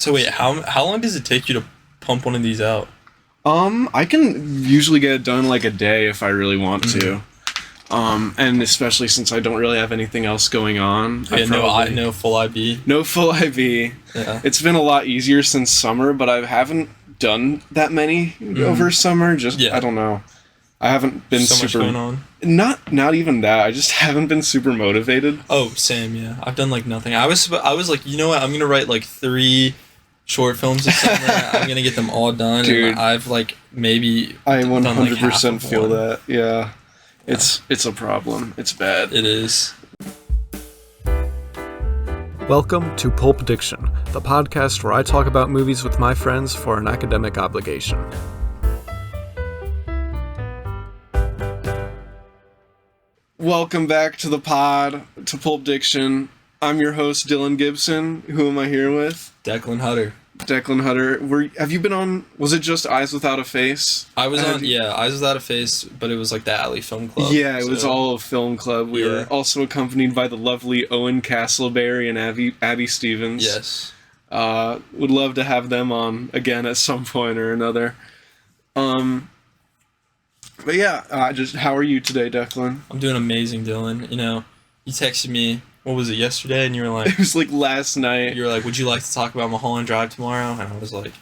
So wait, how long does it take you to pump one of these out? I can usually get it done like a day if I really want to. And especially since I don't really have anything else going on. Yeah, no full IB. No full IB. Yeah. It's been a lot easier since summer, but I haven't done that many over summer. I don't know. I haven't been so much going on. Not even that. I just haven't been super motivated. Oh, same. Yeah, I've done like nothing. I was like, you know what? I'm gonna write like 3 short films this summer. I'm gonna get them all done. Dude, and I've like maybe. I 100% like feel that. Yeah. It's a problem. It's bad. It is. Welcome to Pulp Diction, the podcast where I talk about movies with my friends for an academic obligation. Welcome back to the pod, to Pulp Diction. I'm your host, Dylan Gibson. Who am I here with? Declan Hutter. Declan Hutter. Have you been on, was it just Eyes Without a Face? I was on, Eyes Without a Face, but it was like the Alley Film Club. Yeah, it was all a film club. We were also accompanied by the lovely Owen Castleberry and Abby Stevens. Yes. Would love to have them on again at some point or another. But yeah, just how are you today, Declan? I'm doing amazing, Dylan. You know, you texted me, what was it, yesterday? And you were like... It was like last night. You were like, would you like to talk about Mulholland Drive tomorrow? And I was like,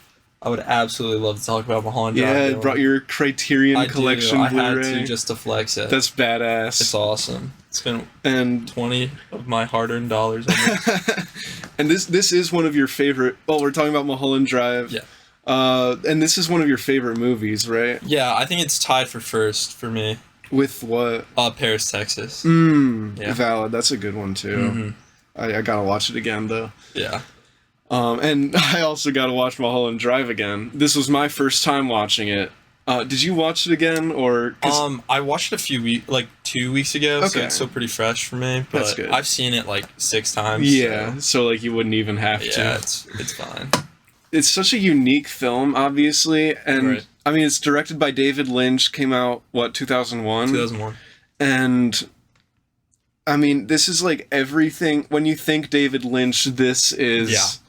I would absolutely love to talk about Mulholland Drive. Yeah, Dylan. Brought your Criterion Collection Blu-ray. I had to just to flex it. That's badass. It's awesome. It's been 20 of my hard-earned dollars on it. And this is one of your favorite... Well, we're talking about Mulholland Drive. Yeah. And this is one of your favorite movies, right? Yeah, I think it's tied for first for me. With what? Paris, Texas. Yeah. Valid. That's a good one, too. Mm-hmm. I gotta watch it again, though. Yeah. And I also gotta watch Mulholland Drive again. This was my first time watching it. Did you watch it again, or...? I watched it 2 weeks ago, so it's still pretty fresh for me. But that's good. I've seen it 6 times. Yeah, so you wouldn't even have to. Yeah, it's fine. It's such a unique film, obviously, and right. I mean, it's directed by David Lynch, came out, 2001? 2001. And, I mean, this is everything, when you think David Lynch, this is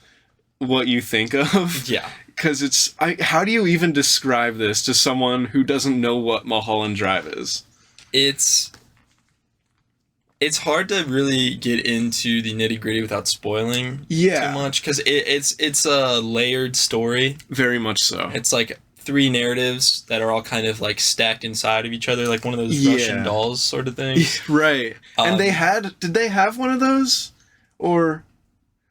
what you think of. Yeah. Because how do you even describe this to someone who doesn't know what Mulholland Drive is? It's hard to really get into the nitty-gritty without spoiling too much, because it's a layered story. Very much so. It's 3 narratives that are all kind of stacked inside of each other, like one of those Russian dolls sort of thing. Right. And did they have one of those? Or?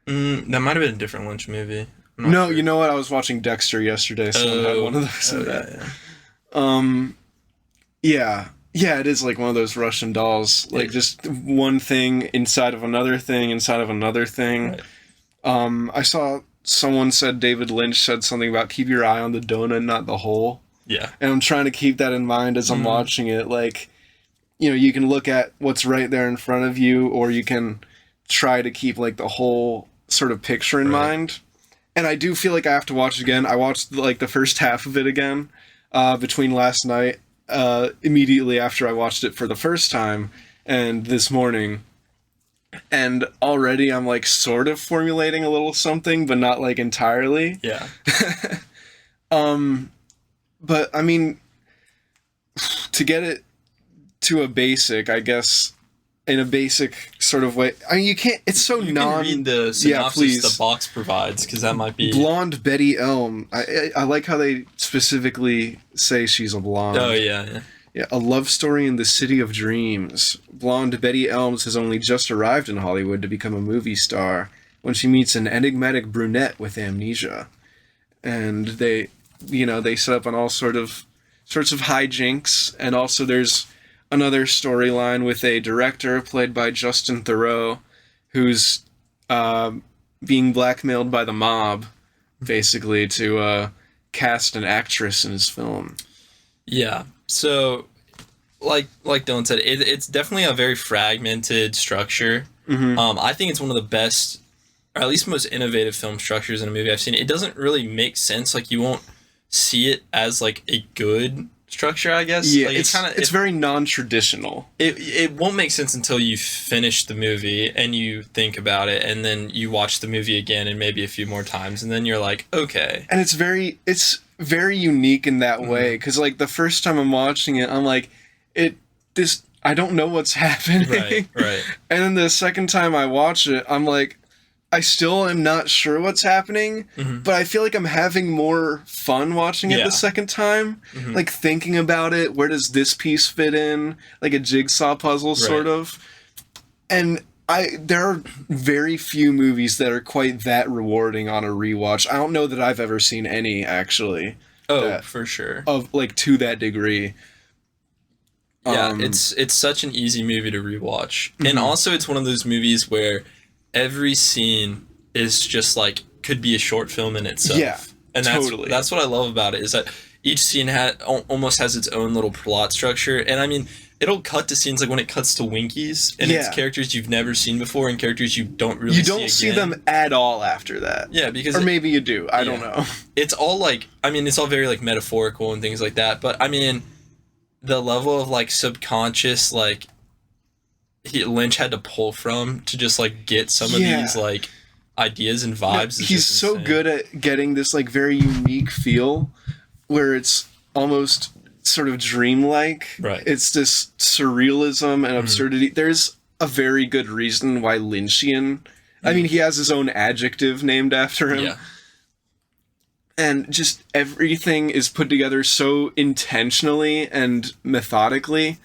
That might have been a different Lynch movie. No, sure. You know what? I was watching Dexter yesterday, so I had one of those of that. Yeah, it is one of those Russian dolls. Just one thing inside of another thing inside of another thing. Right. I saw someone said David Lynch said something about keep your eye on the donut, not the hole. Yeah. And I'm trying to keep that in mind as I'm watching it. You can look at what's right there in front of you, or you can try to keep the whole sort of picture in mind. And I do feel I have to watch it again. I watched the first half of it again between last night. Immediately after I watched it for the first time and this morning, and already I'm sort of formulating a little something, but not entirely. Yeah. But I mean, to get it to a basic, I guess, in a basic sort of way. I mean, you can't. It's so you can read the synopsis the box provides, because that might be blonde Betty Elm. I like how they specifically say she's a blonde. Oh yeah. Yeah, a love story in the city of dreams. Blonde Betty Elms has only just arrived in Hollywood to become a movie star when she meets an enigmatic brunette with amnesia, and they set up on all sorts of hijinks, and also there's another storyline with a director played by Justin Theroux, who's being blackmailed by the mob, basically, to cast an actress in his film. Yeah. So, like Dylan said, it's definitely a very fragmented structure. Mm-hmm. I think it's one of the best, or at least most innovative film structures in a movie I've seen. It doesn't really make sense. You won't see it as a good structure, I guess. Yeah, like it's very non-traditional. It won't make sense until you finish the movie and you think about it, and then you watch the movie again and maybe a few more times, and then you're like, okay. And it's very unique in that way, because like the first time I'm watching it, I'm like, I don't know what's happening. Right. And then the second time I watch it, I'm like, I still am not sure what's happening, but I feel like I'm having more fun watching it the second time. Like thinking about it, where does this piece fit in? Like a jigsaw puzzle, sort of. And there are very few movies that are quite that rewarding on a rewatch. I don't know that I've ever seen any, actually. Oh, for sure. Of like to that degree. Yeah, it's such an easy movie to rewatch. And also it's one of those movies where every scene is just like could be a short film in itself. Yeah, and that's what I love about it, is that each scene almost has its own little plot structure. And I mean, it'll cut to scenes like when it cuts to Winkies, and it's characters you've never seen before and characters you don't see them at all after that. Yeah, because maybe you do. I don't know. It's all like, I mean, it's all very like metaphorical and things like that. But I mean, the level of like subconscious like Lynch had to pull from to just like get some of these like ideas and vibes. He's so good at getting this like very unique feel where it's almost sort of dreamlike. Right. It's this surrealism and absurdity. There's a very good reason why Lynchian. I mean, he has his own adjective named after him. Yeah. And just everything is put together so intentionally and methodically.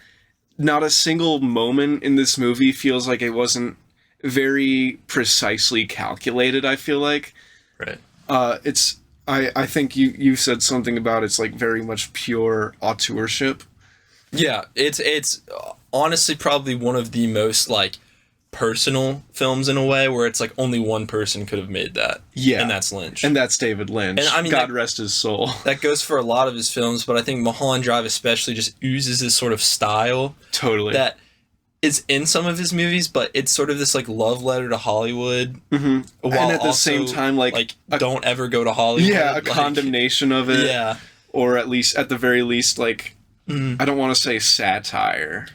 Not a single moment in this movie feels like it wasn't very precisely calculated, I feel like. Right. I think you said something about it's like very much pure auteurship. Yeah, it's honestly probably one of the most like personal films in a way, where it's like only one person could have made that. Yeah. And that's Lynch. And that's David Lynch. And I mean, God rest his soul. That goes for a lot of his films, but I think Mulholland Drive especially just oozes this sort of style. Totally. That is in some of his movies, but it's sort of this like love letter to Hollywood. And at the same time, like don't ever go to Hollywood. Yeah, a condemnation of it. Yeah. Or at the very least, like, I don't want to say satire.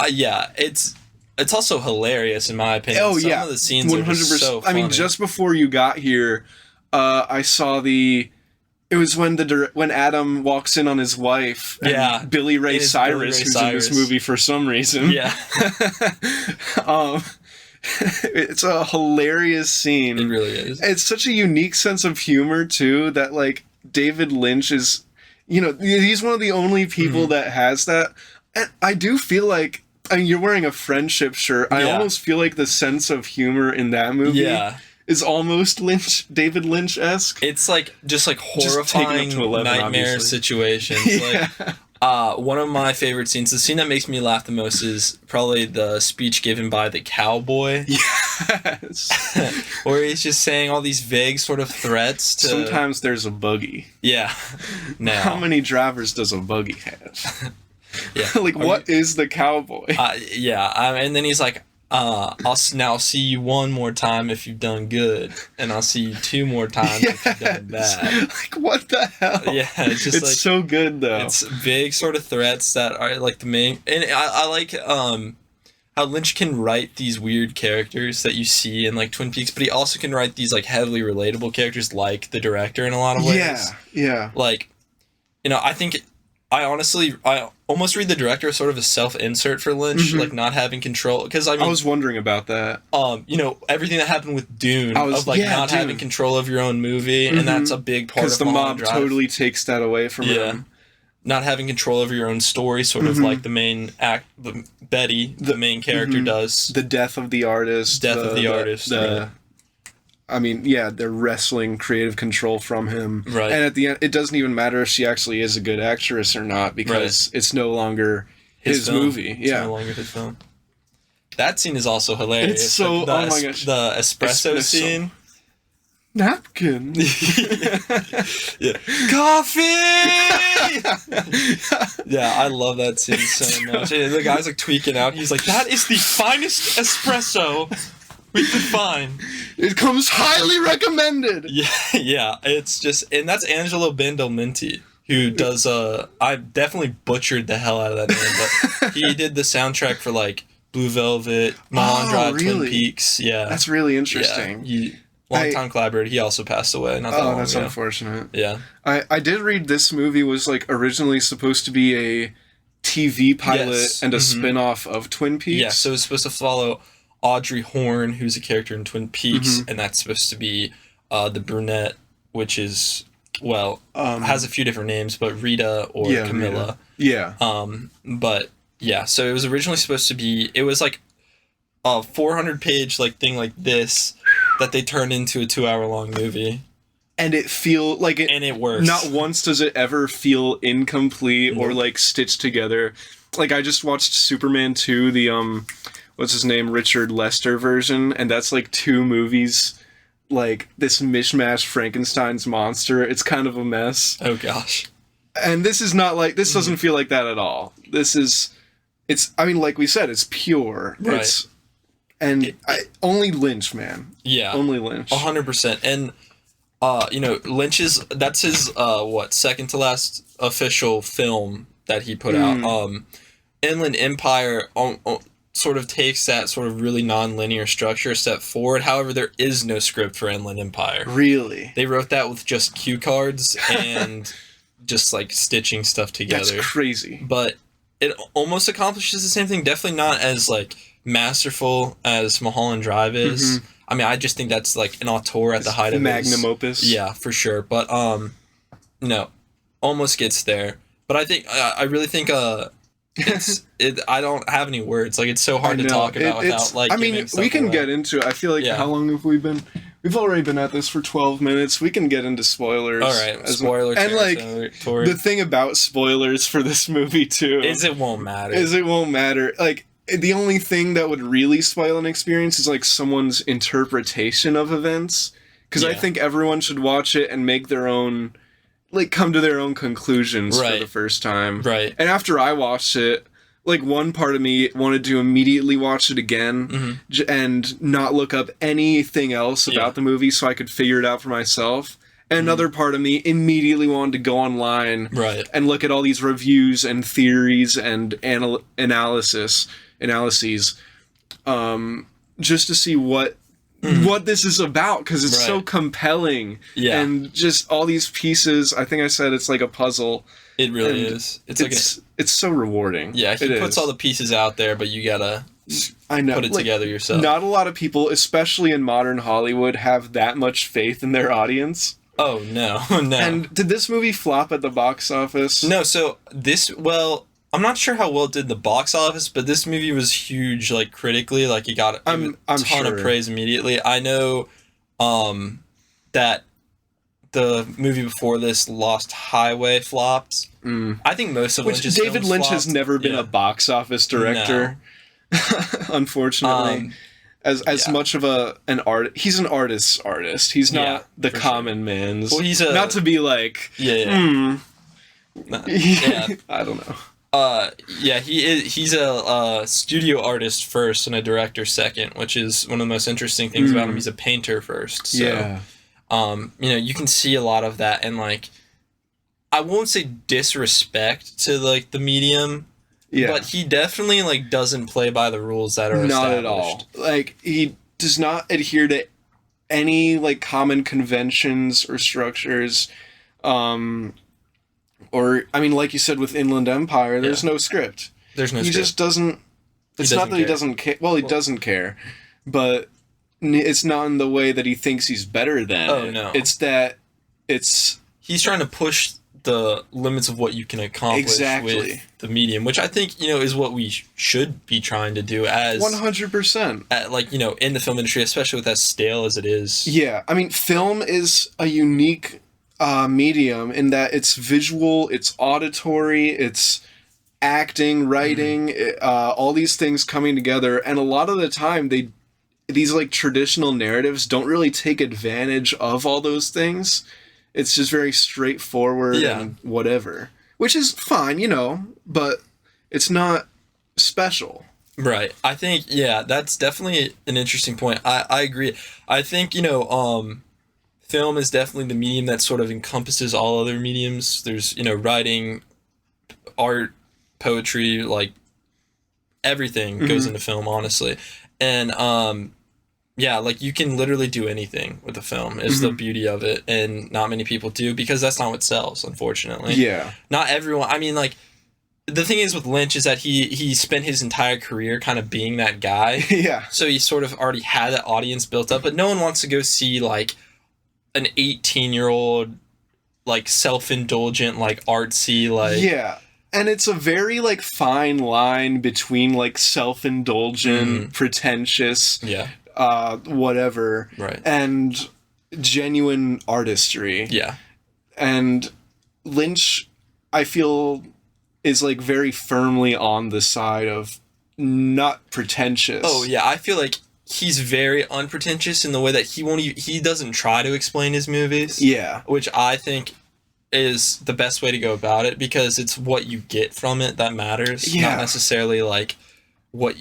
Yeah, it's also hilarious in my opinion. Some of the scenes 100%. Are just so funny. I mean, just before you got here, I saw it was when Adam walks in on his wife. And Billy Ray Cyrus, who's in this movie for some reason. Yeah. It's a hilarious scene. It really is. It's such a unique sense of humor too, that like David Lynch is, he's one of the only people that has that. And I do feel like, I mean, you're wearing a friendship shirt. I almost feel like the sense of humor in that movie is almost David Lynch-esque. It's like just like horrifying just 11, nightmare obviously. Situations. One of my favorite scenes, the scene that makes me laugh the most, is probably the speech given by the cowboy. Yes. Where he's just saying all these vague sort of threats to... Sometimes there's a buggy. Yeah. Now. How many drivers does a buggy have? Yeah. Like, what is the cowboy? And then he's like, I'll see you one more time if you've done good, and I'll see you two more times if you've done bad. Like, what the hell? Yeah, it's just it's so good though. It's big sort of threats that are like the main, and I like how Lynch can write these weird characters that you see in like Twin Peaks, but he also can write these like heavily relatable characters like the director in a lot of ways. Yeah. Like, I think I almost read the director as sort of a self-insert for Lynch, like not having control. Because I was wondering about that. Everything that happened with Dune, not having control of your own movie, and that's a big part of because the mob totally takes that away from him. Not having control over your own story, sort of like the main Betty, the main character does. The death of the artist. I mean, they're wresting creative control from him. Right. And at the end, it doesn't even matter if she actually is a good actress or not, because it's no longer his movie. It's no longer his film. That scene is also hilarious. It's so, oh my gosh. The espresso scene. Napkin. Coffee! Yeah, I love that scene so much. The guy's like tweaking out. He's like, that is the finest espresso we could find. It comes highly recommended. Yeah, it's just, and that's Angelo Badalamenti. who does I definitely butchered the hell out of that name, but he did the soundtrack for like Blue Velvet, Mulholland Drive, really? Twin Peaks. Yeah, That's really interesting. Yeah, long-time collaborator. He also passed away. Not that long That's ago. unfortunate. Yeah. I did read this movie was like originally supposed to be a TV pilot and a spin-off of Twin Peaks. Yeah, so it's supposed to follow Audrey Horne, who's a character in Twin Peaks, and that's supposed to be the brunette, which is, has a few different names, but Rita or Camilla. Rita. Yeah. But yeah, so it was originally supposed to be, it was like a 400-page like thing like this that they turned into a 2-hour-long movie. And it feel like it, and it works. Not once does it ever feel incomplete or like stitched together. Like I just watched Superman 2, the what's his name, Richard Lester version, and that's like 2 movies, like this mishmash Frankenstein's monster. It's kind of a mess. Oh gosh. And this is not like, this doesn't feel like that at all. It's I mean, like we said, it's pure. Right. Only Lynch, man. Yeah. Only Lynch. 100%. And Lynch's, that's his second to last official film that he put out. Inland Empire sort of takes that sort of really non-linear structure a step forward. However, there is no script for Inland Empire. Really? They wrote that with just cue cards and just like stitching stuff together. That's crazy. But it almost accomplishes the same thing. Definitely not as like masterful as Mulholland Drive is. I mean, I just think that's like an auteur at the height of magnum opus. Yeah, for sure. But almost gets there. But I think I really think I don't have any words. Like, it's so hard to talk about without like. I mean, we can get into it. I feel like how long have we been? We've already been at this for 12 minutes. We can get into spoilers. All right, spoilers. And like the thing about spoilers for this movie too is it won't matter. Like, the only thing that would really spoil an experience is like someone's interpretation of events. Because I think everyone should watch it and make their own, like, come to their own conclusions for the first time. Right. And after I watched it, like, one part of me wanted to immediately watch it again and not look up anything else about the movie so I could figure it out for myself. And another part of me immediately wanted to go online and look at all these reviews and theories and analyses, just to see what this is about, because it's so compelling. Yeah. And just all these pieces, I think I said it's like a puzzle. It really is. It's so rewarding. Yeah, he puts all the pieces out there, but you gotta put it together yourself. Not a lot of people, especially in modern Hollywood, have that much faith in their audience. Oh, no. No. And did this movie flop at the box office? No, so I'm not sure how well it did the box office, but this movie was huge, like, critically. Like, it got a ton of praise immediately. I know that the movie before this, Lost Highway, flopped. I think most of Lynch's David films Lynch flopped. has never been a box office director, unfortunately. As much of an art, he's an artist's artist. He's not the common man's. Well, he's not to be like I don't know. He's a studio artist first and a director second, which is one of the most interesting things about him. He's a painter first. So, you can see a lot of that, and like, I won't say disrespect to like the medium. Yeah. But he definitely like doesn't play by the rules that are established. Not at all. Like, he does not adhere to any like common conventions or structures. Or I mean, like you said with Inland Empire, there's no script. There's no script. He just doesn't. It's not that he doesn't care. Well, he doesn't care, but it's not in the way that he thinks he's better than. Oh no! It's that he's trying to push the limits of what you can accomplish with the medium, which I think, is what we should be trying to do as 100%. Like, in the film industry, especially with as stale as it is. Yeah, I mean, film is a unique medium in that it's visual, it's auditory, it's acting, writing, all these things coming together, and a lot of the time these like traditional narratives don't really take advantage of all those things. It's just very straightforward and whatever, which is fine, but it's not special. Right. I think, that's definitely an interesting point. I agree. I think, film is definitely the medium that sort of encompasses all other mediums. There's, writing, art, poetry, like everything goes into film, honestly. And yeah, like you can literally do anything with a film is the beauty of it, and not many people do, because that's not what sells, unfortunately. Yeah. Not everyone. I mean, like, the thing is with Lynch is that he spent his entire career kind of being that guy. Yeah. So he sort of already had that audience built up, but no one wants to go see like an 18-year-old like self-indulgent, like artsy, like Yeah. And it's a very like fine line between like self-indulgent, pretentious, whatever, right, and genuine artistry. Yeah. And Lynch, I feel, is like very firmly on the side of not pretentious. Oh yeah, I feel like he's very unpretentious in the way that he doesn't try to explain his movies. Yeah. Which I think is the best way to go about it, because it's what you get from it that matters, not necessarily like what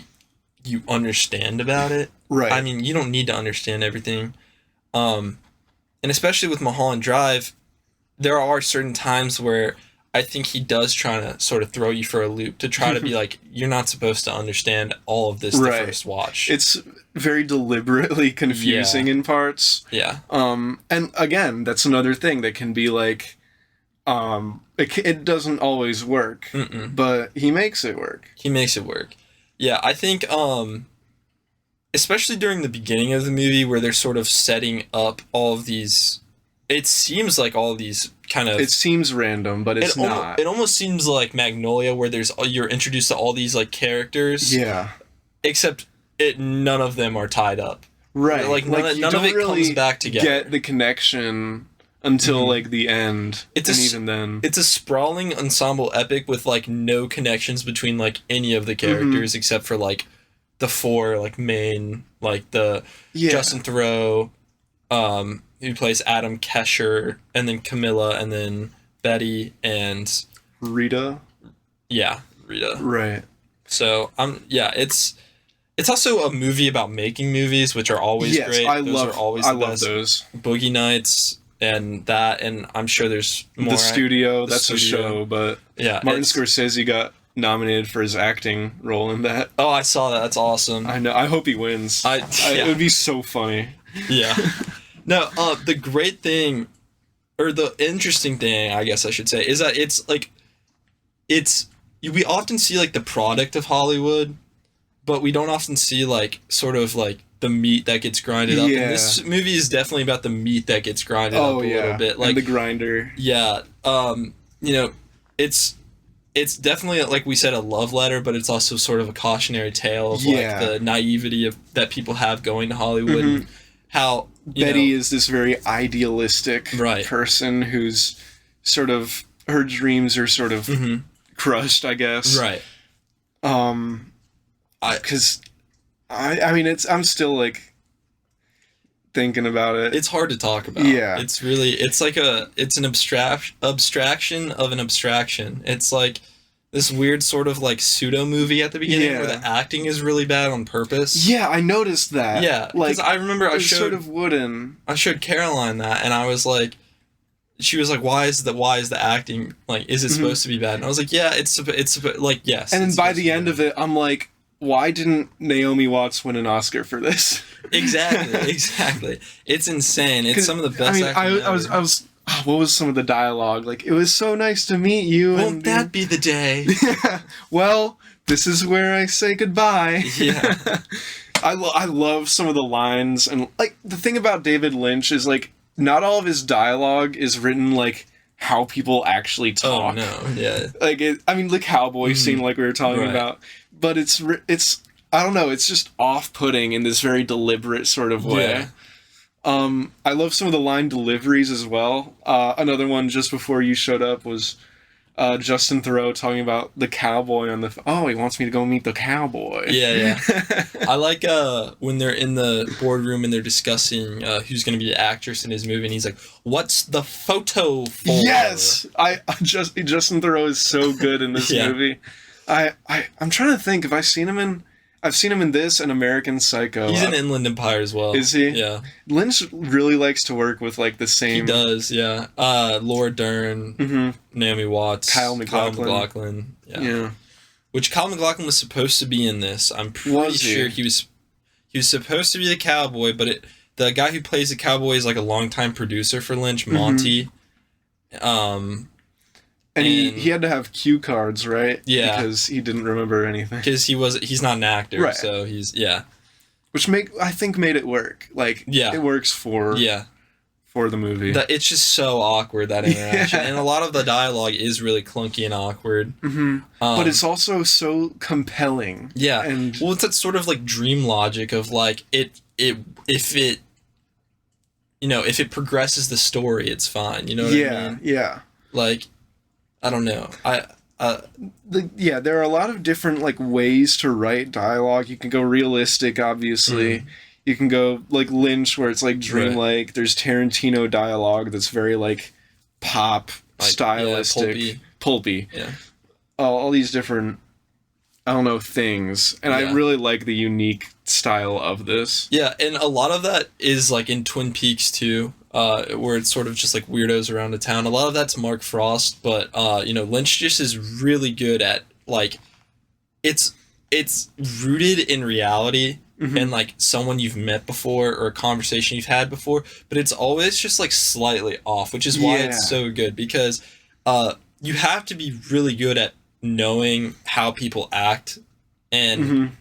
you understand about it. Right. I mean, you don't need to understand everything. And especially with Mulholland Drive, there are certain times where I think he does try to sort of throw you for a loop to try to be like, you're not supposed to understand all of this the first watch. It's very deliberately confusing in parts. Yeah. And again, that's another thing that can be like, it doesn't always work, but he makes it work. He makes it work. Yeah, I think, especially during the beginning of the movie where they're sort of setting up all of these, it seems like all of these kind of... It seems random, but it's not. It almost seems like Magnolia, where you're introduced to all these like characters. Yeah. Except none of them are tied up. Right. Like none of it really comes back together. Get the connection until like the end. Even then. It's a sprawling ensemble epic with like no connections between like any of the characters except for like the four like main, like the Justin Theroux, who plays Adam Kesher, and then Camilla, and then Betty and Rita. Yeah, Rita. Right. So it's also a movie about making movies, which are always great. I love those. Boogie Nights and that, and I'm sure there's more. The Studio, that's a show, but yeah, Martin Scorsese got nominated for his acting role in that. Oh, I saw that. That's awesome. I know. I hope he wins. It would be so funny. Yeah. No, the great thing, or the interesting thing, I guess I should say, is that it's like, we often see like the product of Hollywood, but we don't often see like sort of like the meat that gets grinded up. And this movie is definitely about the meat that gets grinded up a little bit. Like, and the grinder. Yeah. It's definitely, like we said, a love letter, but it's also sort of a cautionary tale of like the naivety that people have going to Hollywood, and how Betty is this very idealistic person who's sort of, her dreams are sort of crushed, I guess. Right. Because I mean, I'm still like thinking about it. It's hard to talk about. Yeah. It's an abstraction of an abstraction. It's like this weird sort of like pseudo movie at the beginning where the acting is really bad on purpose. Yeah, I noticed that. Yeah, like I remember I showed sort of wooden. I showed Caroline that, and I was like, she was like, why is the acting, like, is it supposed to be bad? And I was like, yeah, it's like, yes. And then by the end of it, I'm like, why didn't Naomi Watts win an Oscar for this? Exactly. It's insane. It's some of the best acting ever. I was what was some of the dialogue? Like, it was so nice to meet you. Won't that be the day? Well, this is where I say goodbye. Yeah. I love some of the lines, and like the thing about David Lynch is like not all of his dialogue is written like how people actually talk. Oh no, yeah. Like the cowboy scene, like we were talking about, but it's I don't know, it's just off-putting in this very deliberate sort of way. Yeah. I love some of the line deliveries as well. Another one just before you showed up was Justin Theroux talking about the cowboy on he wants me to go meet the cowboy. Yeah. I like when they're in the boardroom and they're discussing who's going to be the actress in his movie, and he's like, "What's the photo for?" Yes, Justin Theroux is so good in this movie. I'm trying to think if I've seen him in. I've seen him in this and American Psycho. He's in Inland Empire as well. Is he? Yeah. Lynch really likes to work with like the same. He does, yeah. Laura Dern, Naomi Watts, Kyle MacLachlan. Yeah. Which Kyle MacLachlan was supposed to be in this. I'm pretty sure he was supposed to be the cowboy, but the guy who plays the cowboy is like a longtime producer for Lynch, Monty. And he had to have cue cards, right? Yeah. Because he didn't remember anything. Because he's not an actor, right. So Which I think made it work. Like, it works for the movie. It's just so awkward, that interaction. And a lot of the dialogue is really clunky and awkward. But it's also so compelling. Yeah. And well, it's that sort of like dream logic of like if it progresses the story, it's fine. You know what I mean? Yeah. Like, I don't know. There are a lot of different like ways to write dialogue. You can go realistic, obviously. You can go like Lynch, where it's like dreamlike. Right. There's Tarantino dialogue that's very like pop, like, stylistic, pulpy. Yeah. All these different, I don't know, things. And I really like the unique style of this. Yeah, and a lot of that is like in Twin Peaks too. Where it's sort of just like weirdos around the town. A lot of that's Mark Frost, but Lynch just is really good at like it's rooted in reality and like someone you've met before or a conversation you've had before, but it's always just like slightly off, which is why it's so good, because you have to be really good at knowing how people act and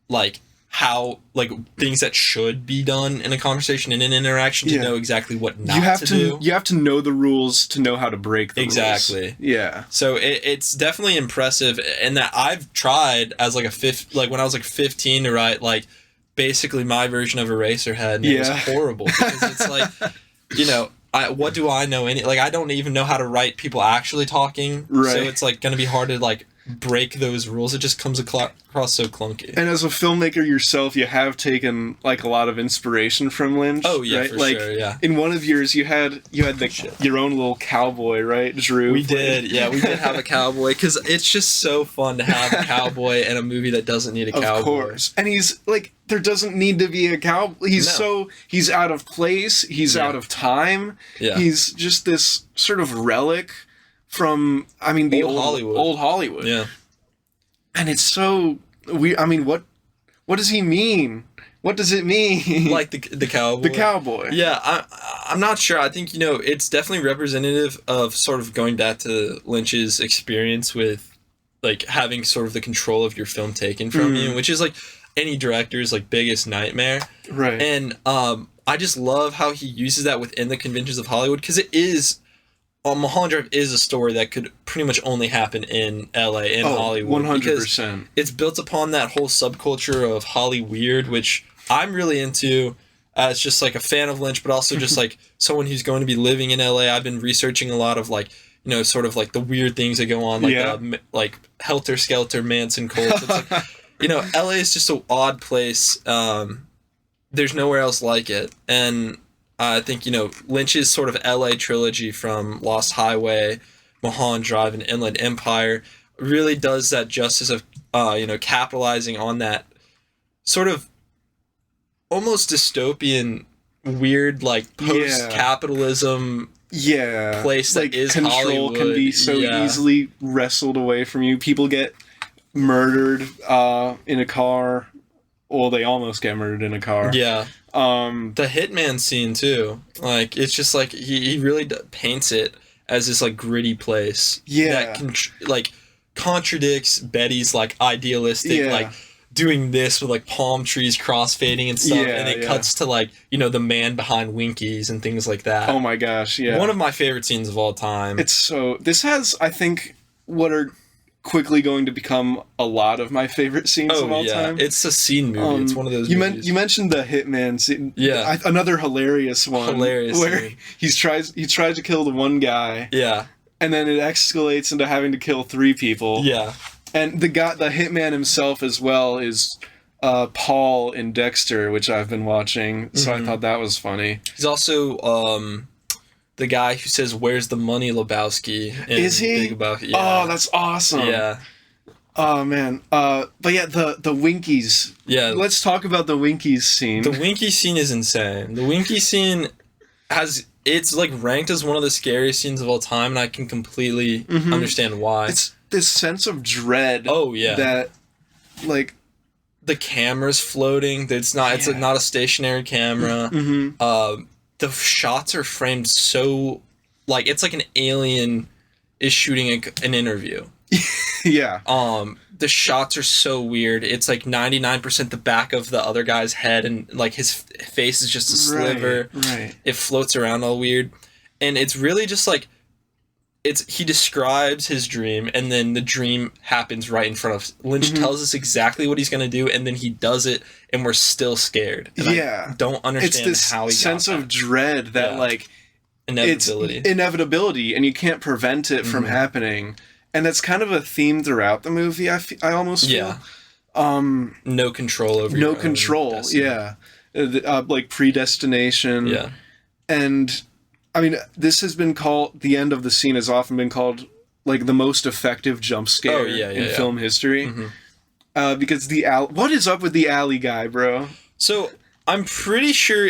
like how like things that should be done in a conversation, in an interaction, to know exactly what not to do. You have to know the rules to know how to break the rules. Exactly. Yeah. So it's definitely impressive, and that I've tried as like when I was like 15 to write like basically my version of Eraserhead, and it was horrible because it's like, what do I know? I don't even know how to write people actually talking. Right. So it's like going to be hard to like break those rules. It just comes across so clunky. And as a filmmaker yourself, you have taken like a lot of inspiration from Lynch. Oh yeah, right? for like, sure. Yeah. In one of yours, you had your own little cowboy, right, Drew? We did. Yeah, we did have a cowboy, because it's just so fun to have a cowboy in a movie that doesn't need a cowboy. Of course. And he's like, there doesn't need to be a cowboy. He's out of place. He's out of time. Yeah. He's just this sort of relic from, the old Hollywood. Yeah. And it's so weird. What does he mean? What does it mean? Like the cowboy? The cowboy. Yeah, I'm not sure. I think, it's definitely representative of sort of going back to Lynch's experience with like having sort of the control of your film taken from you, which is like any director's like biggest nightmare. Right. And I just love how he uses that within the conventions of Hollywood, because it is... Mulholland Drive is a story that could pretty much only happen in LA, in Hollywood. 100%. It's built upon that whole subculture of Holly Weird, which I'm really into as just like a fan of Lynch, but also just like someone who's going to be living in LA. I've been researching a lot of like, sort of like the weird things that go on, like like Helter Skelter Manson cults. It's like, LA is just an odd place. There's nowhere else like it. And I think, Lynch's sort of LA trilogy from Lost Highway, Mulholland Drive, and Inland Empire really does that justice of, capitalizing on that sort of almost dystopian, weird, like post-capitalism place that is control Hollywood. Can be so easily wrestled away from you. People get murdered in a car. Well, they almost get murdered in a car. Yeah. The hitman scene too, like it's just like he really paints it as this like gritty place that like contradicts Betty's like idealistic like doing this with like palm trees crossfading and stuff, and it cuts to like the man behind Winkies and things like that. Oh my gosh, yeah, one of my favorite scenes of all time. This has, I think, what are quickly going to become a lot of my favorite scenes of all time. It's a scene movie. It's one of those movies. You mentioned the hitman scene. Yeah. Another hilarious one. Where scene. he tries to kill the one guy. Yeah. And then it escalates into having to kill 3 people. Yeah. And the hitman himself as well is Paul in Dexter, which I've been watching. So I thought that was funny. He's also the guy who says, "Where's the money, Lebowski?" Is he? Big Lebowski. Yeah. Oh, that's awesome. Yeah. Oh man. But yeah, the Winkies. Yeah. Let's talk about the Winkies scene. The Winky scene is insane. The Winky scene it's like ranked as one of the scariest scenes of all time, and I can completely understand why. It's this sense of dread. Oh yeah. That like the camera's floating. It's not a stationary camera. The shots are framed so like it's like an alien is shooting an interview. Yeah. The shots are so weird. It's like 99% the back of the other guy's head, and like his face is just a sliver. Right. It floats around all weird, and it's really just like he describes his dream, and then the dream happens right in front of us. Lynch tells us exactly what he's gonna do, and then he does it, and we're still scared. And I don't understand how he got sense of dread that like inevitability, and you can't prevent it from happening. And that's kind of a theme throughout the movie. I almost feel. No control over. No control. Destiny. Yeah, like predestination. Yeah, and I mean, this has been called the end of the scene has often been called like the most effective jump scare in film history. Because what is up with the alley guy, bro? So I'm pretty sure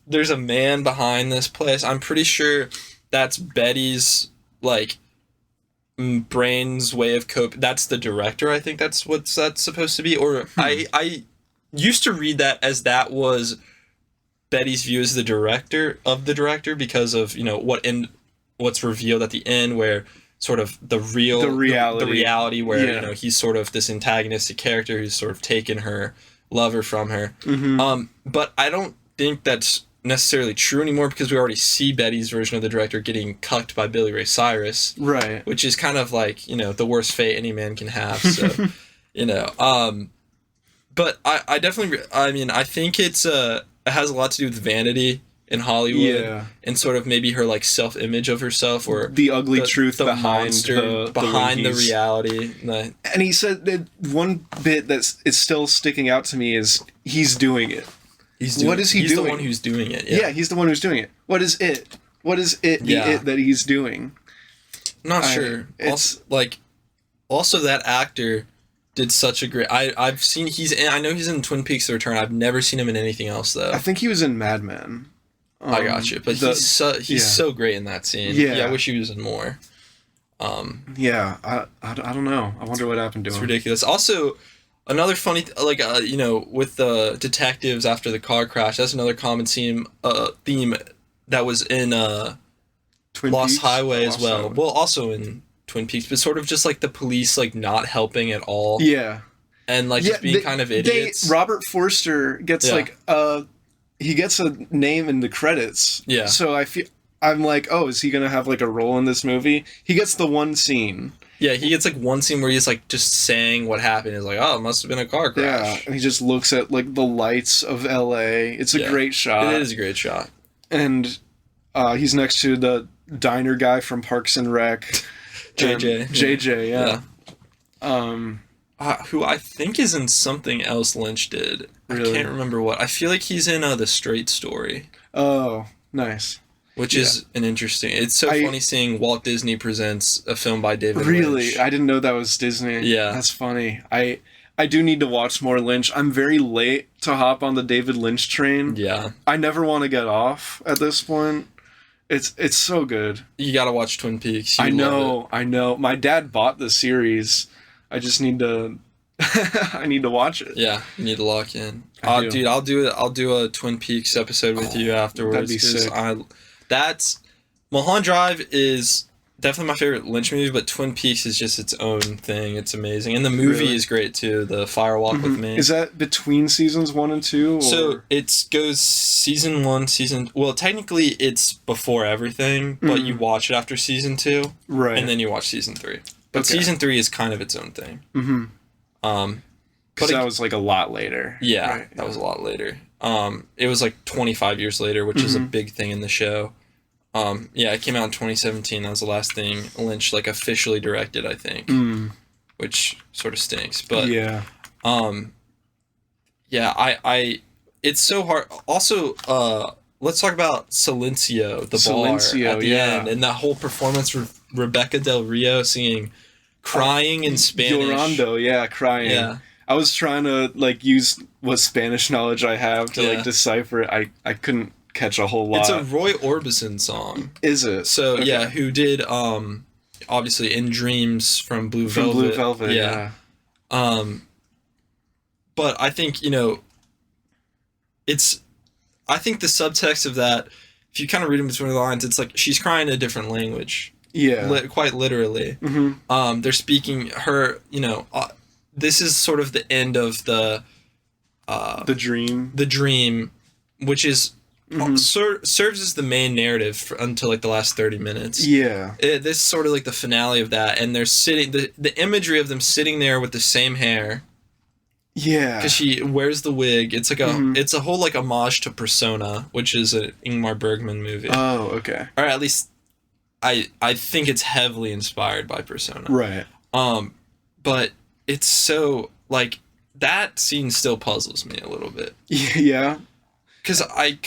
there's a man behind this place. I'm pretty sure that's Betty's like brain's way of cope. That's the director. I think that's supposed to be. Or I used to read that as that was Betty's view as the director because of what's revealed at the end, where sort of the reality where he's sort of this antagonistic character who's sort of taken her lover from her. But I don't think that's necessarily true anymore, because we already see Betty's version of the director getting cucked by Billy Ray Cyrus, right? Which is kind of like the worst fate any man can have. So but I definitely I think it has a lot to do with vanity in Hollywood, and sort of maybe her like self-image of herself, or the ugly truth the behind monster behind the reality. And he said that one bit it's still sticking out to me is he's doing it. What is he doing? He's the one who's doing it. Yeah, he's the one who's doing it. What is it? What is it? It that he's doing? I'm not sure. It's also that actor did such a great. I've seen I know he's in Twin Peaks: The Return. I've never seen him in anything else though. I think he was in Mad Men. I got you, but he's so great in that scene. Yeah, I wish he was in more. I don't know. I wonder what happened to him. It's ridiculous. Also, another funny, with the detectives after the car crash, that's another common theme that was in Lost Highway as well. Well, also in Twin Peaks, but sort of just like the police like not helping at all. Yeah. And just being kind of idiots. Robert Forster gets he gets a name in the credits. Yeah. So I'm like, oh, is he gonna have like a role in this movie? He gets the one scene. Yeah, he gets like one scene where he's like just saying what happened. He's like, oh, it must have been a car crash. Yeah, and he just looks at like the lights of LA. It's a great shot. It is a great shot. And he's next to the diner guy from Parks and Rec. JJ, yeah. Who I think is in something else Lynch did. Really? I can't remember what. I feel like he's in The Straight Story. Oh, nice. Which is an interesting... It's so funny seeing Walt Disney presents a film by David Lynch. Really? I didn't know that was Disney. Yeah. That's funny. I do need to watch more Lynch. I'm very late to hop on the David Lynch train. Yeah. I never want to get off at this point. It's so good. You gotta watch Twin Peaks. I know. My dad bought the series. I just need to... I need to watch it. Yeah, you need to lock in. Dude, I'll do a Twin Peaks episode with you afterwards. That'd be sick. Mulholland Drive is definitely my favorite Lynch movie, but Twin Peaks is just its own thing. It's amazing, and the movie is great too. The Fire Walk with Me. Is that between seasons 1 and 2? Or? So it goes season 1, technically it's before everything, but you watch it after season 2, right? And then you watch season 3. But season 3 is kind of its own thing. But that was like a lot later. Yeah, right? That was a lot later. It was like 25 years later, which is a big thing in the show. It came out in 2017. That was the last thing Lynch like officially directed, I think, which sort of stinks. But it's so hard. Also, let's talk about Silencio, the bar at the end, and that whole performance with Rebecca Del Rio singing crying in Spanish. Llorando, yeah, crying. Yeah. I was trying to like use what Spanish knowledge I have to like decipher it. I couldn't catch a whole lot. It's a Roy Orbison song. Is it? So Okay. yeah, who did obviously In Dreams from Blue Velvet. Blue Velvet, yeah. But I think, I think the subtext of that, if you kind of read in between the lines, it's like she's crying in a different language. Yeah. Quite literally. Mm-hmm. They're speaking her, this is sort of the end of the dream. The dream, which is serves as the main narrative until like the last 30 minutes. Yeah. This is sort of like the finale of that, and they're sitting, the imagery of them sitting there with the same hair. Yeah. Because she wears the wig. It's like it's a whole like homage to Persona, which is an Ingmar Bergman movie. Oh, okay. Or at least I think it's heavily inspired by Persona. Right. But it's so like that scene still puzzles me a little bit. Yeah. Because I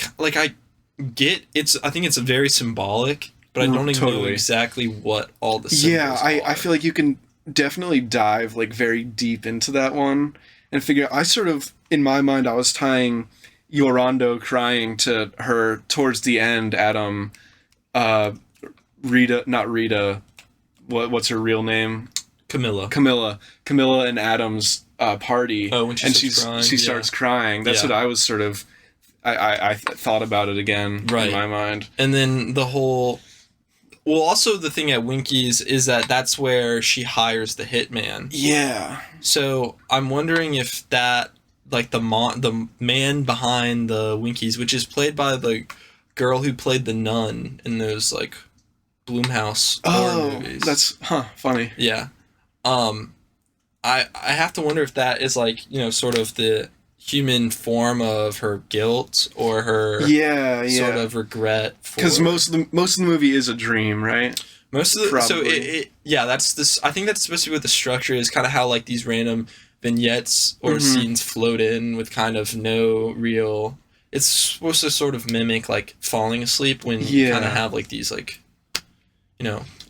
get I think it's very symbolic, but I don't even know exactly what all the symbols are. I feel like you can definitely dive like very deep into that one and figure. I sort of in my mind I was tying Llorando crying to her towards the end at Rita, what's her real name? Camilla and Adam's party. Oh, when she starts crying. That's what I was sort of. I thought about it again in my mind. And then the whole. Well, also the thing at Winky's is that's where she hires the hitman. Yeah. So I'm wondering if that, like the man behind the Winky's, which is played by the girl who played the nun in those like Blumhouse horror movies. That's funny. Yeah. I have to wonder if that is like, sort of the human form of her guilt or her sort of regret. Because most of the movie is a dream, right? Most of the so that's this. I think that's supposed to be what the structure is. Kind of how like these random vignettes or scenes float in with kind of no real. It's supposed to sort of mimic like falling asleep when you kind of have like these like,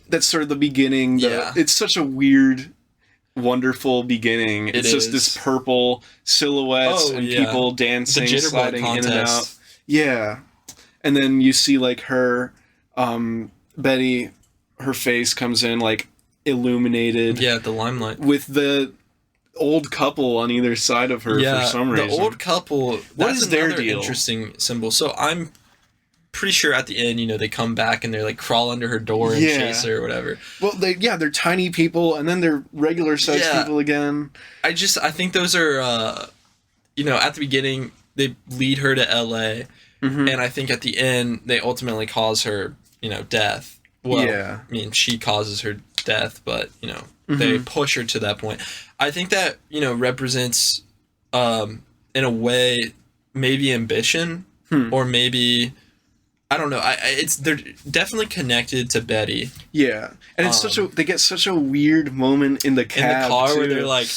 That's sort of the beginning. It's such a weird, wonderful beginning. It's just this purple silhouettes and people dancing, sliding in and out. Yeah. And then you see like her, Betty, her face comes in like illuminated. Yeah, the limelight. With the old couple on either side of her for some reason. The old couple, what is their deal? Interesting symbol. So I'm pretty sure at the end, they come back and they're like crawl under her door and chase her or whatever. Well, they're tiny people and then they're regular sized people again. I think those are, at the beginning they lead her to LA and I think at the end they ultimately cause her, death. Well, I mean, she causes her death, but, they push her to that point. I think that, represents, in a way, maybe ambition or maybe... I don't know. They're definitely connected to Betty. Yeah, and it's they get such a weird moment in the cab in the car too. where they're like,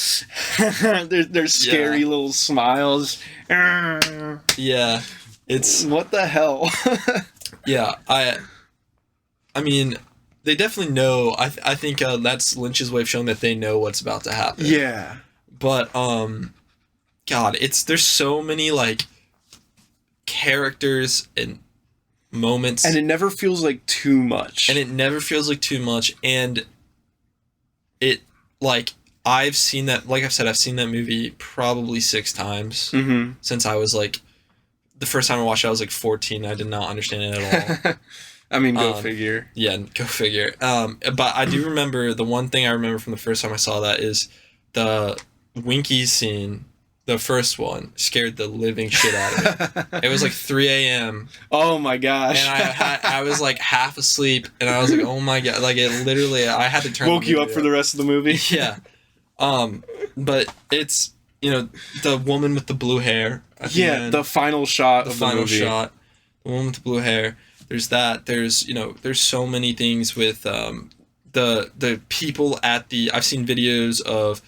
they're scary little smiles. Yeah, it's what the hell. Yeah, I mean, they definitely know. I think that's Lynch's way of showing that they know what's about to happen. Yeah, but God, there's so many like characters and moments, and it never feels like too much. And it like I've seen that. Like I've said, I've seen that movie probably 6 times since I was like the first time I watched it. I was like 14. I did not understand it at all. I mean, go figure. Yeah, go figure. But I do remember the one thing I remember from the first time I saw that is the Winky scene. The first one scared the living shit out of me. It was like 3 a.m. Oh my gosh. And I was like half asleep and I was like, oh my God. Like it literally, I had to turn woke you up for the rest of the movie? Yeah. But it's, the woman with the blue hair. The final shot of the movie. The woman with the blue hair. There's that. There's, there's so many things with the people at I've seen videos of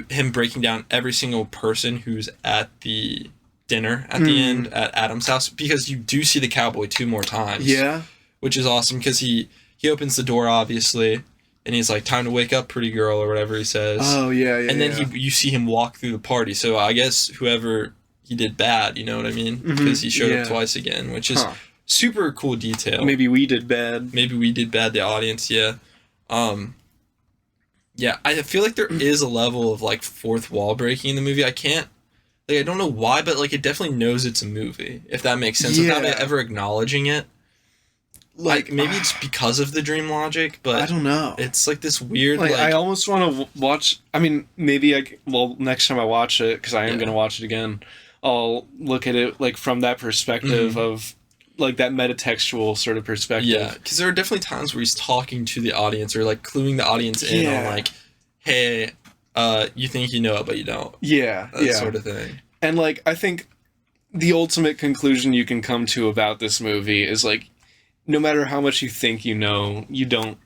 him breaking down every single person who's at the dinner at the end at Adam's house, because you do see the cowboy 2 more times. Yeah. Which is awesome because he opens the door, obviously. and he's like, "Time to wake up, pretty girl," or whatever he says. Oh yeah, yeah. And then you see him walk through the party. So I guess whoever he did bad, you know what I mean? Because he showed up twice again, which is super cool detail. Maybe we did bad. Maybe we did bad, the audience, yeah. Yeah, I feel like there is a level of like fourth wall breaking in the movie. I don't know why, but like it definitely knows it's a movie, if that makes sense, without it ever acknowledging it. Like maybe it's because of the dream logic, but I don't know. It's like this weird like I almost want to watch. I mean, maybe next time I watch it, because I am gonna watch it again, I'll look at it like from that perspective of like that metatextual sort of perspective. Yeah, because there are definitely times where he's talking to the audience or like cluing the audience in on like, hey, you think you know it, but you don't. Yeah, that sort of thing. And like I think the ultimate conclusion you can come to about this movie is like, no matter how much you think you know, you don't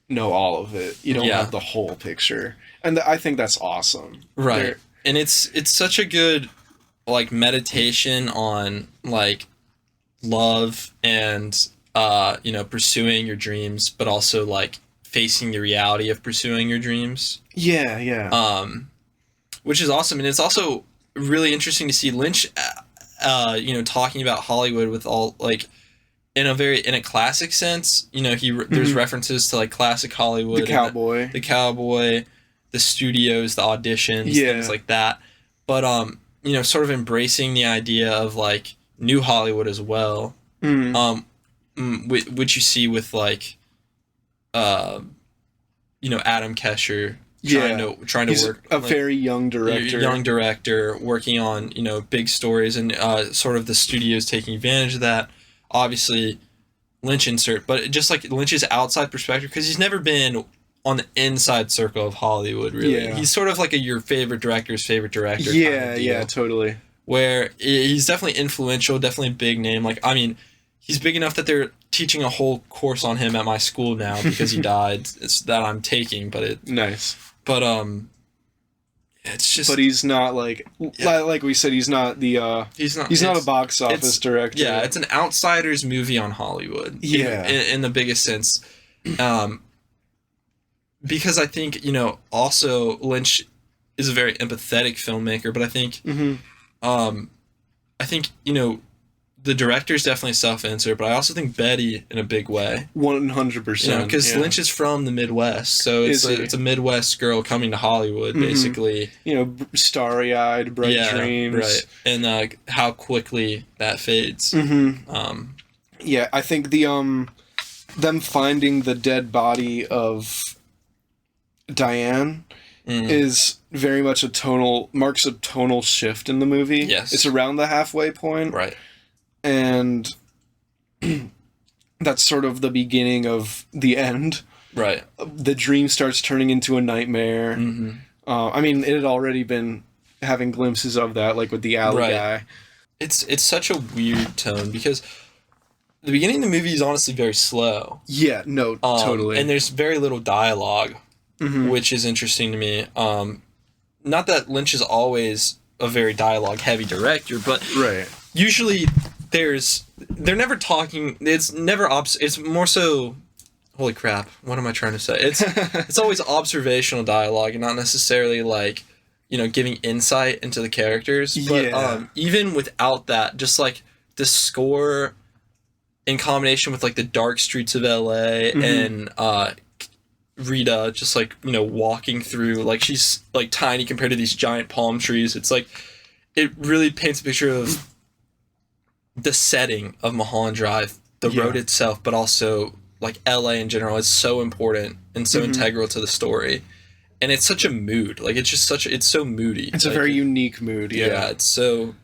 know all of it. You don't have the whole picture, and I think that's awesome. Right, and it's such a good like meditation on like love and pursuing your dreams, but also like facing the reality of pursuing your dreams. Yeah. Which is awesome, and it's also really interesting to see Lynch, talking about Hollywood with all like in a classic sense. There's references to like classic Hollywood, the cowboy, the studios, the auditions, things like that. But sort of embracing the idea of like new Hollywood as well, which you see with like, Adam Kesher trying to work a very young director, working on big stories, and sort of the studios taking advantage of that. Obviously, Lynch insert, but just like Lynch's outside perspective, because he's never been on the inside circle of Hollywood, really. Yeah. He's sort of like your favorite director's favorite director. Yeah, totally. Where he's definitely influential, definitely a big name. Like, I mean, he's big enough that they're teaching a whole course on him at my school now because he died. It's that I'm taking, nice. But it's just. But he's not like we said. He's not the. He's not a box office director. Yeah, it's an outsider's movie on Hollywood. Yeah, in the biggest sense, because I think also Lynch is a very empathetic filmmaker, but I think, the director's definitely self-insert, but I also think Betty in a big way. 100%. Because Lynch is from the Midwest, so it's a Midwest girl coming to Hollywood, basically. Starry-eyed, bright dreams. Right. And how quickly that fades. Yeah, I think the them finding the dead body of Diane is very much marks a tonal shift in the movie. Yes. It's around the halfway point. Right. And that's sort of the beginning of the end. Right. The dream starts turning into a nightmare. I mean, it had already been having glimpses of that, like with the alley guy. It's such a weird tone, because the beginning of the movie is honestly very slow. Yeah, no, totally. And there's very little dialogue, which is interesting to me. Not that Lynch is always a very dialogue-heavy director, but usually they're never talking. It's never it's more so. Holy crap! What am I trying to say? It's always observational dialogue, and not necessarily like giving insight into the characters. But even without that, just like the score in combination with like the dark streets of LA and Rita just like walking through, like she's like tiny compared to these giant palm trees. It's like it really paints a picture of the setting of Mulholland Drive, the road itself, but also like LA in general is so important and so integral to the story. And it's such a mood. Like it's just it's so moody. It's like, a very unique mood. Yeah, it's so,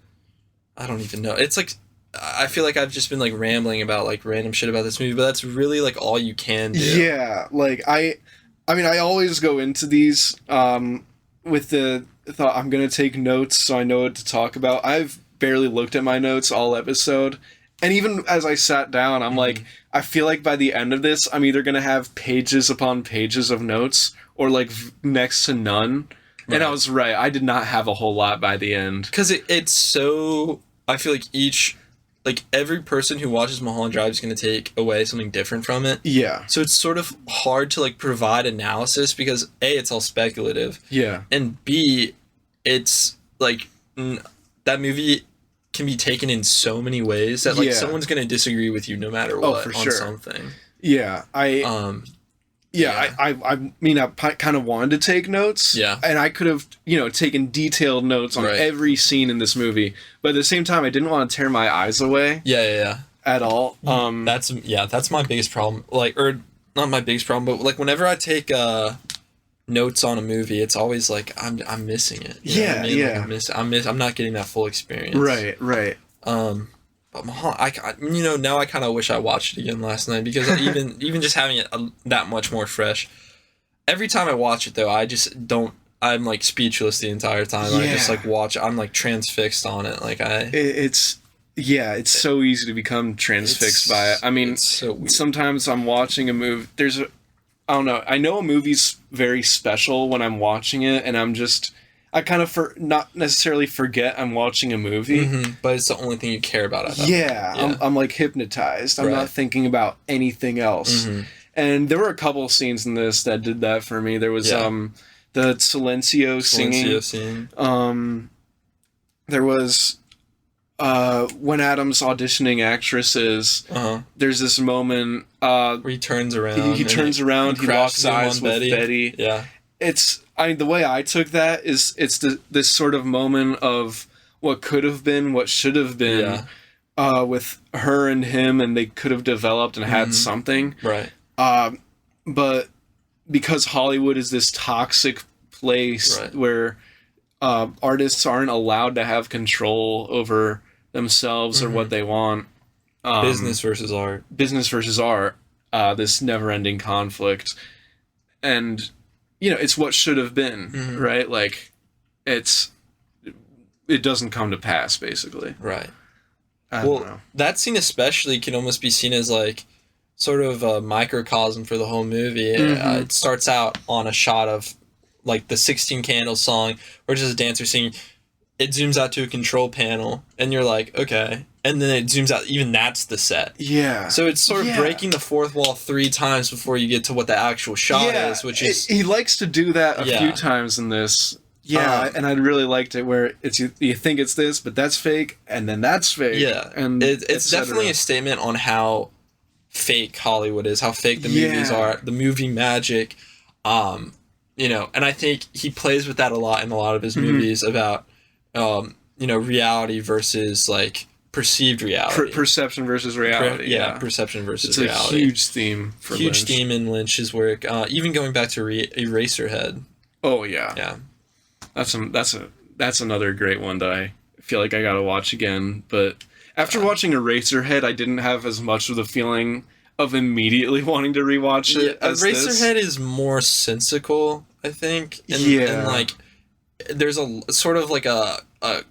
I don't even know. It's like, I feel like I've just been like rambling about like random shit about this movie, but that's really like all you can do. Yeah, like I mean, I always go into these with the thought I'm going to take notes so I know what to talk about. I've barely looked at my notes all episode. And even as I sat down, I'm like, I feel like by the end of this, I'm either going to have pages upon pages of notes or like next to none. Right. And I was right. I did not have a whole lot by the end. Because it's so, I feel like each like every person who watches Mulholland Drive is going to take away something different from it. Yeah. So it's sort of hard to like provide analysis because A, it's all speculative. Yeah. And B, it's like that movie can be taken in so many ways that like someone's going to disagree with you no matter what for on sure. something. Yeah. I mean, I kind of wanted to take notes. Yeah. And I could have, taken detailed notes on every scene in this movie. But at the same time, I didn't want to tear my eyes away. Yeah. At all. That's my biggest problem. Like, or not my biggest problem, but like whenever I take notes on a movie, it's always like I'm missing it. You know what I mean? Like, I'm not getting that full experience. Right. But Mulholland, now I kind of wish I watched it again last night because even just having it that much more fresh. Every time I watch it though, I just don't. I'm like speechless the entire time. I just like watch. I'm like transfixed on it. Like it's so easy to become transfixed by it. I mean, so sometimes I'm watching a movie. I don't know. I know a movie's very special when I'm watching it, and I kind of not necessarily forget I'm watching a movie. But it's the only thing you care about at that point. I'm like hypnotized. I'm not thinking about anything else. And there were a couple of scenes in this that did that for me. There was the Silencio singing. Scene. There was when Adam's auditioning actresses. There's this moment where he turns around. He turns around. He locks eyes with Betty. Yeah. The way I took that is it's this sort of moment of what could have been, what should have been, with her and him, and they could have developed and had something. Right. But because Hollywood is this toxic place where artists aren't allowed to have control over themselves or what they want. Business versus art. This never-ending conflict. And it's what should have been, right? Like, it doesn't come to pass, basically. Right. I don't know. That scene especially can almost be seen as, like, sort of a microcosm for the whole movie. It starts out on a shot of, like, the 16 Candles song, where it's just a dancer singing. It zooms out to a control panel, and you're like, okay. And then it zooms out. Even that's the set. Yeah. So it's sort of breaking the fourth wall 3 times before you get to what the actual shot is, which is... He likes to do that a few times in this. Yeah, and I really liked it where you think it's this, but that's fake, and then that's fake. Yeah. And it's definitely a statement on how fake Hollywood is, how fake the movies are, the movie magic. And I think he plays with that a lot in a lot of his movies about, reality versus, like... perceived reality. Perception versus reality. Perception versus reality. It's a huge theme for Lynch. Huge theme in Lynch's work. Even going back to Eraserhead. Oh yeah. Yeah. That's another great one that I feel like I gotta watch again. But after watching Eraserhead, I didn't have as much of the feeling of immediately wanting to rewatch it. Eraserhead is more sensical, I think. And like, there's a sort of like a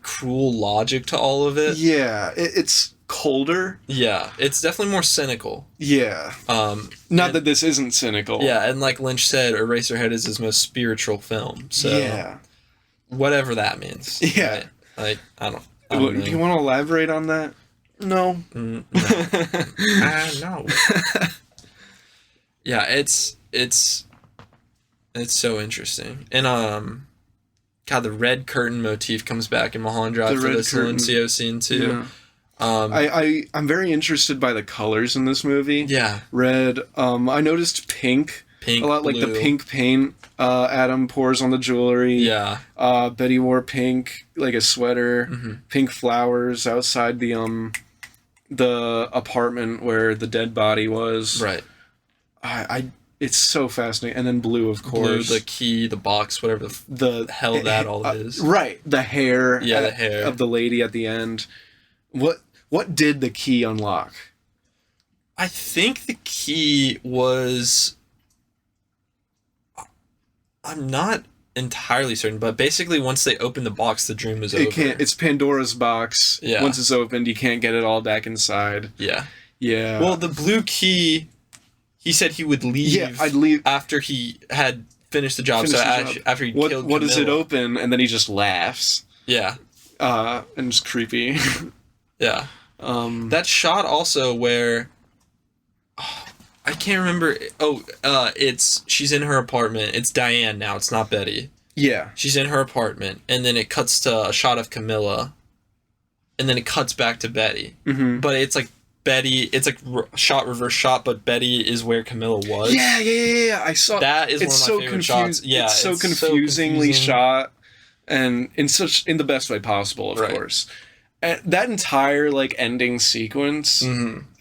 cruel logic to all of it. Yeah, it's colder. Yeah, it's definitely more cynical. Yeah. Not that this isn't cynical. Yeah, and like Lynch said, Eraserhead is his most spiritual film. So whatever that means. Yeah. Right? Like, I don't know. Do you want to elaborate on that? No. No. No. Yeah, it's so interesting. And God, the red curtain motif comes back in Mulholland Drive for the Silencio scene too. Yeah. I'm very interested by the colors in this movie. Yeah. Red. I noticed pink a lot, blue. like the pink paint Adam pours on the jewelry. Yeah. Betty wore pink, like a sweater. Pink flowers outside the apartment where the dead body was. Right. It's so fascinating. And then blue, of course. Blue, the key, the box, whatever the hell that all is. Right. The hair. Yeah, the hair. Of the lady at the end. What did the key unlock? I think the key was... I'm not entirely certain, but basically once they opened the box, the dream was over. It's Pandora's box. Yeah. Once it's opened, you can't get it all back inside. Yeah. Yeah. Well, the blue key... He said he would leave. Yeah, I'd leave after he had finished the job. After he killed what Camilla. Does it open? And then he just laughs. Yeah. And it's creepy. Yeah. That shot also where I can't remember. She's in her apartment. It's Diane now. It's not Betty. Yeah. She's in her apartment, and then it cuts to a shot of Camilla, and then it cuts back to Betty. Mm-hmm. But it's like Betty. It's like reverse shot, but Betty is where Camilla was. Yeah. I saw that. Is one of my favorite shots. Yeah, it's so confusingly shot, and in the best way possible, of course. And that entire like ending sequence,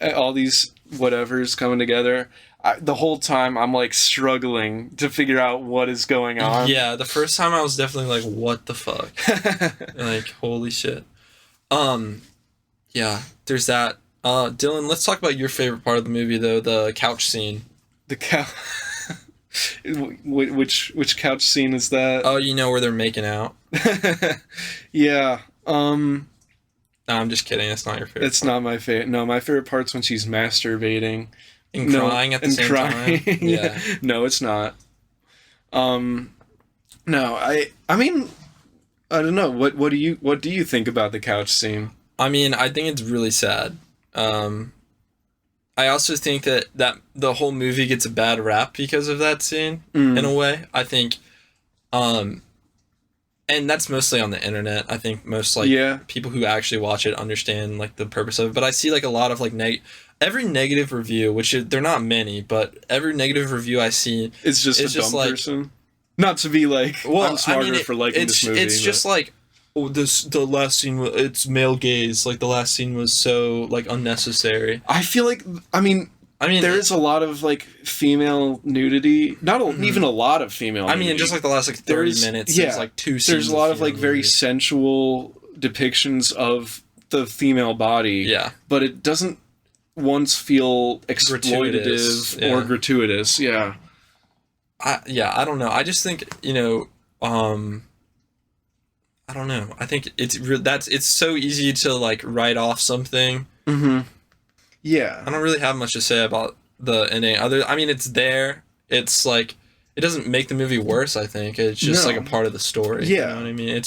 all these whatevers coming together. The whole time I'm like struggling to figure out what is going on. Yeah, the first time I was definitely like, "What the fuck?" Like, holy shit. Yeah, there's that. Dylan, let's talk about your favorite part of the movie, though, the couch scene. The couch. Which couch scene is that? Oh, you know where they're making out. Yeah. No, I'm just kidding. It's not your favorite. It's not my favorite. No, my favorite part's when she's masturbating and crying at the same time. Yeah. No, it's not. No, I mean, I don't know. What do you think about the couch scene? I mean, I think it's really sad. I also think that the whole movie gets a bad rap because of that scene in a way. I think, and that's mostly on the internet. I think most people who actually watch it understand like the purpose of it. But I see like a lot of like every negative review, which they're not many, but every negative review I see, it's just a dumb person. Not to be like, I'm smarter for liking this movie. It's just like, the last scene, it's male gaze. Like the last scene was so like unnecessary. I feel like, I mean, there is a lot of like female nudity. Not even a lot of female. I mean, just like the last like 30 minutes. There's like two scenes. There's a lot of like very sensual depictions of the female body. Yeah, but it doesn't once feel exploitative or gratuitous. Yeah. I don't know. I just think I don't know. I think it's so easy to like write off something. Mm-hmm. Yeah. I don't really have much to say about the ending. It's there. It's like it doesn't make the movie worse. I think it's just like a part of the story. Yeah. You know what I mean?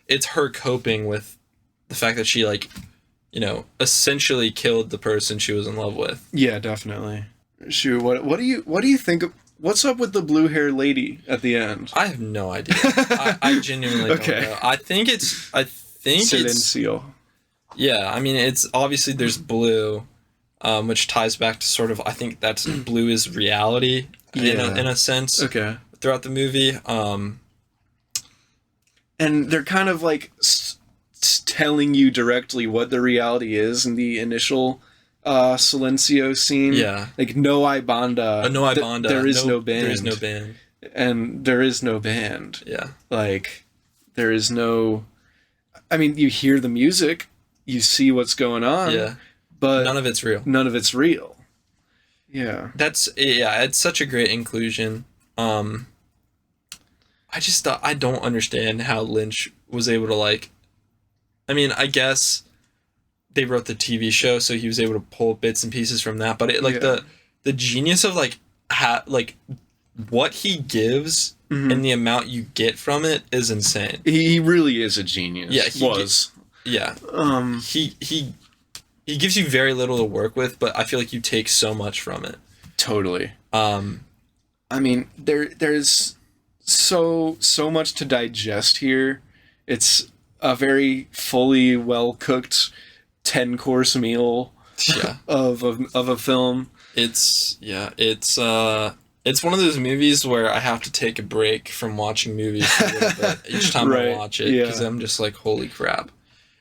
It's her coping with the fact that she like, essentially killed the person she was in love with. Yeah, definitely. Sure. What do you think of? What's up with the blue-haired lady at the end? I have no idea. I genuinely don't know. I think Silencio. Yeah, I mean, it's obviously there's blue, which ties back to sort of, I think that's blue is reality in a sense. Okay. Throughout the movie. And they're kind of like telling you directly what the reality is in the initial Silencio scene. Yeah. Like, no hay banda. No hay banda. There is no band. There is no band. And there is no band. Yeah. Like, there is no... I mean, you hear the music, you see what's going on. Yeah. But... None of it's real. None of it's real. Yeah. It's such a great inclusion. I just thought... I don't understand how Lynch was able to, like... I mean, I guess... They wrote the TV show, so he was able to pull bits and pieces from that. But the genius of what he gives and the amount you get from it is insane. He really is a genius. Yeah, he gives you very little to work with, but I feel like you take so much from it. Totally. I mean, there's so much to digest here. It's a very fully well cooked 10-course meal of a film. It's one of those movies where I have to take a break from watching movies for a little bit each time I watch it, because I'm just like, holy crap.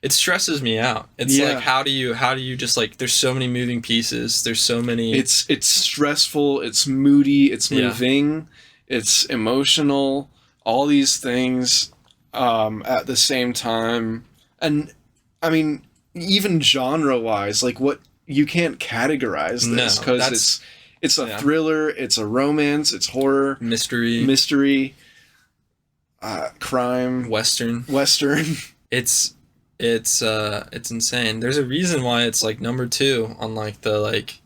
It stresses me out. It's like, how do you just like, there's so many moving pieces, there's so many... It's stressful, it's moody, it's moving, it's emotional, all these things at the same time. And I mean, even genre-wise, like, what, you can't categorize this because it's a thriller, it's a romance, it's horror, mystery, crime, western. It's insane. There's a reason why it's like number 2 on like the like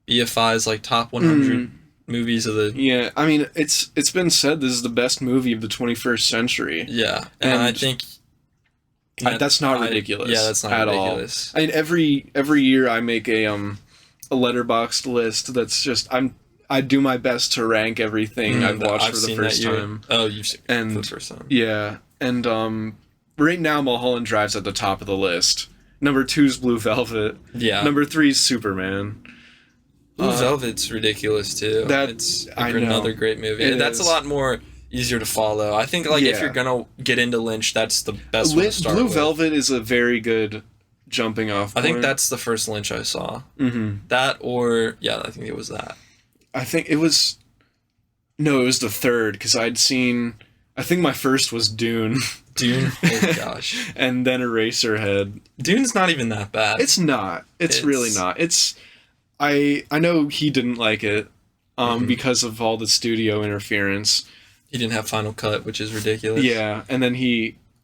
BFI's like top 100 movies of the... Yeah, I mean, it's been said this is the best movie of the 21st century. Yeah, and I think That's not ridiculous. Yeah, that's not at ridiculous. all. I mean, every year I make a letterboxd list that's just I do my best to rank everything I've watched for the first time. Oh, you've seen it for the first time. Yeah, and right now Mulholland Drive's at the top of the list. Number 2 is Blue Velvet. Yeah. Number 3 is Superman. Blue Velvet's ridiculous too. It's another great movie. That's a lot more easier to follow. I think if you're gonna get into Lynch, that's the best one to start Blue with. Velvet is a very good jumping off point. I think that's the first Lynch I saw. Mm-hmm. That or I think it was that. I think it was the third because I think my first was Dune. Dune? Oh gosh. And then Eraserhead. Dune's not even that bad. It's not. It's really not. I know he didn't like it because of all the studio interference. He didn't have Final Cut, which is ridiculous. Yeah, and then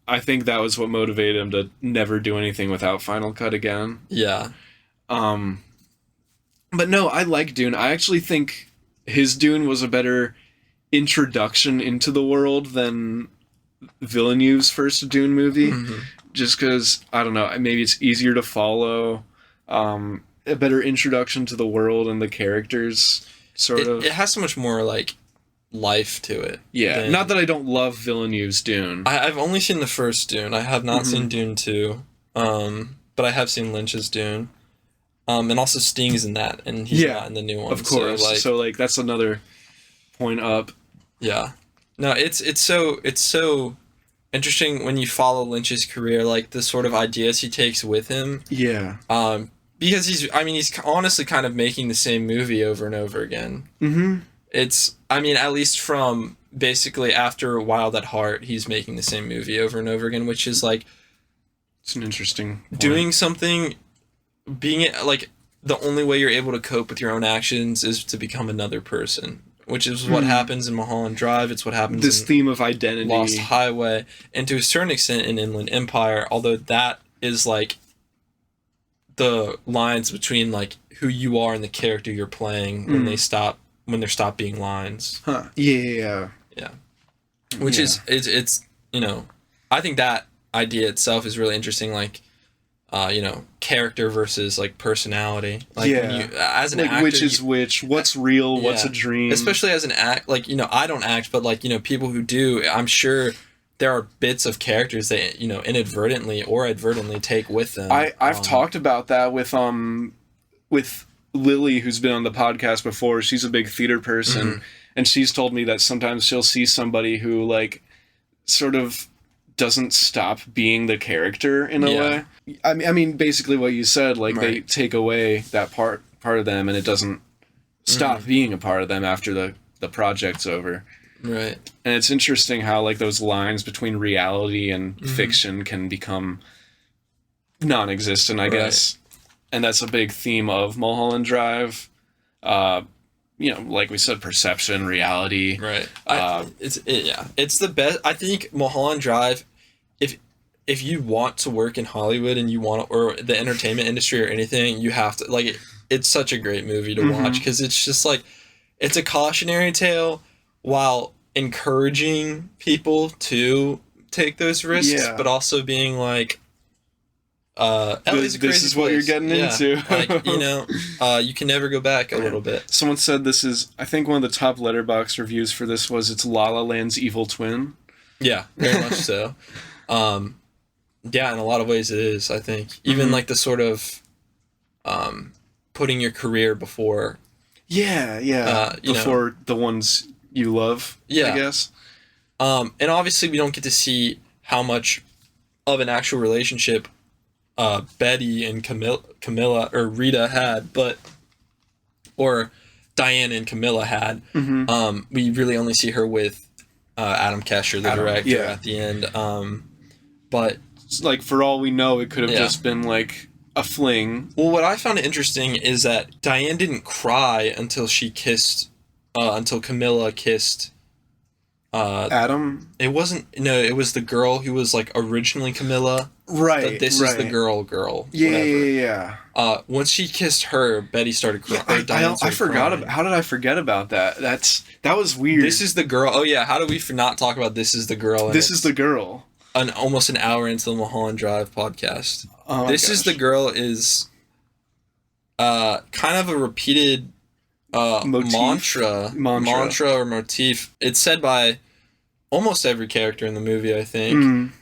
I think that was what motivated him to never do anything without Final Cut again. Yeah. But no, I like Dune. I actually think his Dune was a better introduction into the world than Villeneuve's first Dune movie. Mm-hmm. Just because, I don't know, maybe it's easier to follow, a better introduction to the world and the characters, sort of. It has so much more, life to it. Yeah, not that I don't love Villeneuve's Dune. I've only seen the first Dune. I have not seen Dune 2, but I have seen Lynch's Dune. And also Sting's in that, and he's not in the new one. Of course. So that's another point up. Yeah. No, it's so interesting when you follow Lynch's career, the sort of ideas he takes with him. Yeah. Because he's honestly kind of making the same movie over and over again. Mm-hmm. At least from basically after Wild at Heart, he's making the same movie over and over again, which is it's an interesting point. Doing something, being the only way you're able to cope with your own actions is to become another person, which is what happens in Mulholland Drive. It's what happens this in theme of identity, Lost Highway, and to a certain extent in Inland Empire, although that is the lines between who you are and the character you're playing when they're stopped being lines. Huh. Yeah. Which is it's I think that idea itself is really interesting, character versus personality. When you, as an actor, which is which, what's real, what's a dream. Especially as an act, I don't act, but people who do, I'm sure there are bits of characters that inadvertently or advertently take with them. I've talked about that with Lily, who's been on the podcast before. She's a big theater person, and she's told me that sometimes she'll see somebody who sort of doesn't stop being the character in a way. I mean, basically what you said, they take away that part of them, and it doesn't stop being a part of them after the project's over. Right. And it's interesting how those lines between reality and fiction can become non-existent, I guess. And that's a big theme of Mulholland Drive. Like we said, perception, reality. Right. It's the best. I think Mulholland Drive, if you want to work in Hollywood and you want to, or the entertainment industry or anything, you have to it's such a great movie to watch, because it's just it's a cautionary tale while encouraging people to take those risks, but also being LA's a crazy this is place. what you're getting into. You can never go back a little bit. Someone said this is, I think one of the top Letterboxd reviews for this was, it's La La Land's evil twin. Yeah, very much so. In a lot of ways it is, I think. Even the sort of putting your career before. Before the ones you love, I guess. And obviously we don't get to see how much of an actual relationship Betty and Camilla or Rita had, or Diane and Camilla had. We really only see her with Adam Kesher, the director, at the end. But for all we know, it could have just been a fling. Well, what I found interesting is that Diane didn't cry until until Camilla kissed Adam? It was the girl who was originally Camilla. Right. This is the girl. Yeah. Once she kissed her, Betty started crying. I forgot how did I forget about that? That was weird. This is the girl. Oh yeah, how do we not talk about This Is the Girl? This is the girl. almost an hour into the Mulholland Drive podcast. Oh, This Is the Girl is kind of a repeated mantra or motif. It's said by almost every character in the movie, I think.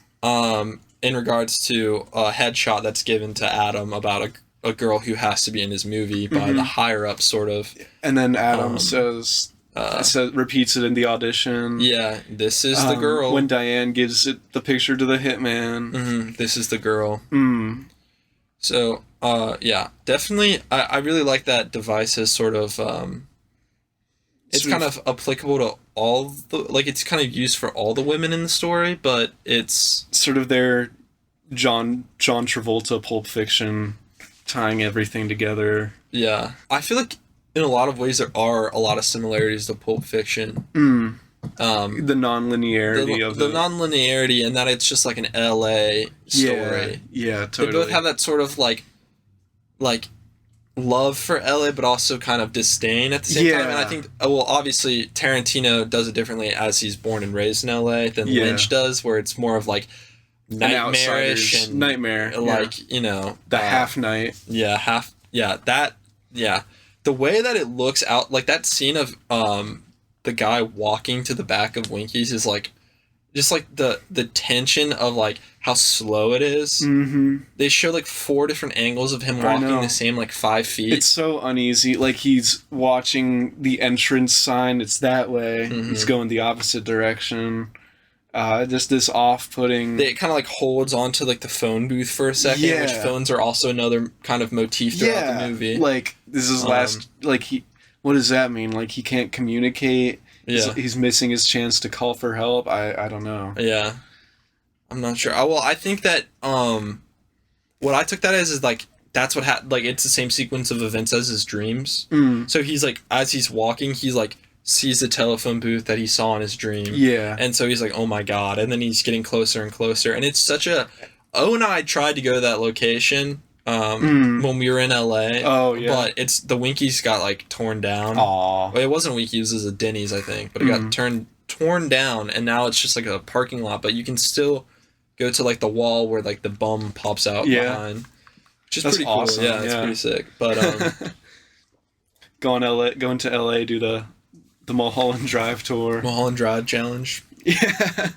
In regards to a headshot that's given to Adam about a girl who has to be in his movie by the higher up, sort of. And then Adam repeats it in the audition. Yeah, this is the girl. When Diane gives the picture to the hitman. This is the girl. So, yeah, definitely. I really like that device as sort of. It's kind of applicable to all the, like, it's kind of used for all the women in the story, but it's sort of their John Travolta Pulp Fiction, tying everything together. Yeah, I feel like in a lot of ways there are a lot of similarities to Pulp Fiction. The non-linearity of the non-linearity, and that it's just like an LA story. Yeah, totally. They both have that sort of like love for LA, but also kind of disdain at the same time. And I think, well, obviously Tarantino does it differently as he's born and raised in LA than Lynch does, where it's more of like nightmarish and nightmare, like, you know, the half night. The way that it looks out, like that scene of the guy walking to the back of Winky's is like just like the tension of like how slow it is. They show like 4 different angles of him walking the same like 5 feet. It's so uneasy. Like he's watching the entrance sign, it's that way. He's going the opposite direction. Just this off-putting. It kind of like holds onto like the phone booth for a second, which phones are also another kind of motif throughout the movie. Like this is what does that mean? Like he can't communicate. He's missing his chance to call for help. I don't know. Yeah. I'm not sure. Well, I think that what I took that as is like that's what like it's the same sequence of events as his dreams. So he's like, as he's walking, he's like sees the telephone booth that he saw in his dream. Yeah. And so he's like, oh my God. And then he's getting closer and closer. And it's such a... O and I tried to go to that location when we were in LA. Oh, yeah. But it's the Winkies got like torn down. Aww. Well, it wasn't Winkies, it was a Denny's, I think. But it got torn down, and now it's just like a parking lot. But you can still go to like the wall where like the bum pops out behind. Which is pretty cool. Awesome. Yeah, it's pretty sick. But going to LA, do the Mulholland Drive tour. Mulholland Drive challenge. Yeah.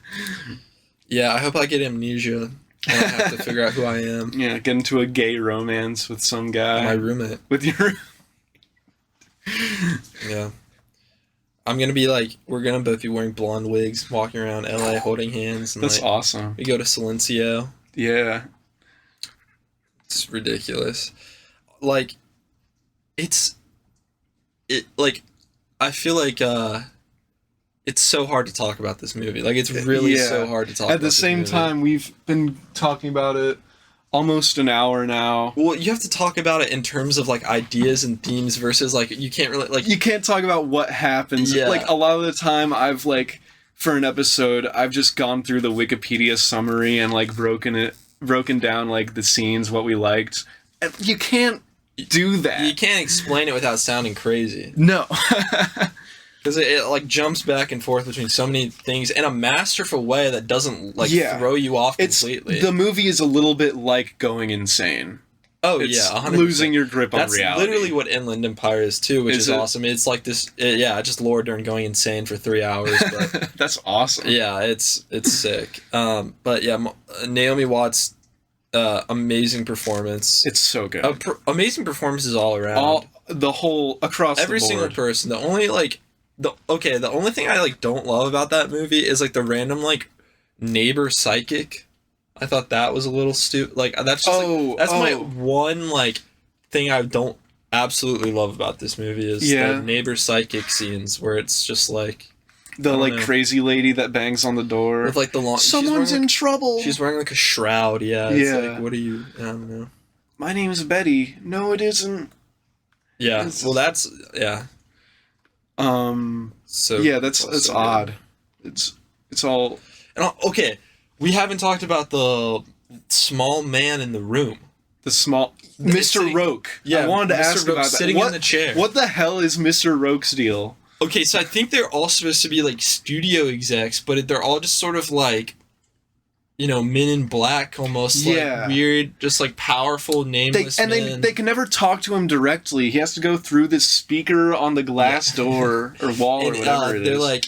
Yeah, I hope I get amnesia. And I have to figure out who I am. Yeah, get into a gay romance with some guy. My roommate. With your... Yeah. I'm going to be like, we're going to both be wearing blonde wigs, walking around LA, holding hands. And that's like, awesome. We go to Silencio. Yeah. It's ridiculous. Like, I feel like it's so hard to talk about this movie. Like, it's really so hard to talk about. At the same time, we've been talking about it almost an hour now. Well, you have to talk about it in terms of, like, ideas and themes versus, like, you can't really, like... You can't talk about what happens. Yeah. Like, a lot of the time, I've, like, for an episode, I've just gone through the Wikipedia summary and, like, broken down, like, the scenes, what we liked. And you can't do that. You can't explain it without sounding crazy. No. Because it like jumps back and forth between so many things in a masterful way that doesn't like throw you off completely. The movie is a little bit like going insane. Oh, it's 100%. Losing your grip on reality. That's literally what Inland Empire is too, which is awesome. It's like this, just Laura Dern going insane for 3 hours. But that's awesome. Yeah, it's sick. But yeah, Naomi Watts, amazing performance. It's so good. Amazing performances all around. Across every the board. single person. The only thing I like don't love about that movie is like the random like neighbor psychic. I thought that was a little stupid. Like that's just my one like thing I don't absolutely love about this movie is the neighbor psychic scenes where it's just like the like crazy lady that bangs on the door with like the long. Someone's in trouble. She's wearing like a shroud. Yeah. It's like, what are you? I don't know. My name's Betty. No, it isn't. Yeah. Well, that's So yeah, that's odd. It's all. And okay, we haven't talked about the small man in the room. The small Mr. Roke. Yeah, I wanted to ask Roke about that. Sitting in the chair. What the hell is Mr. Roke's deal? Okay, so I think they're all supposed to be like studio execs, but they're all just sort of like, Men in Black, almost like weird, just like powerful, nameless men. They can never talk to him directly. He has to go through this speaker on the glass door or wall or whatever it is. They're like,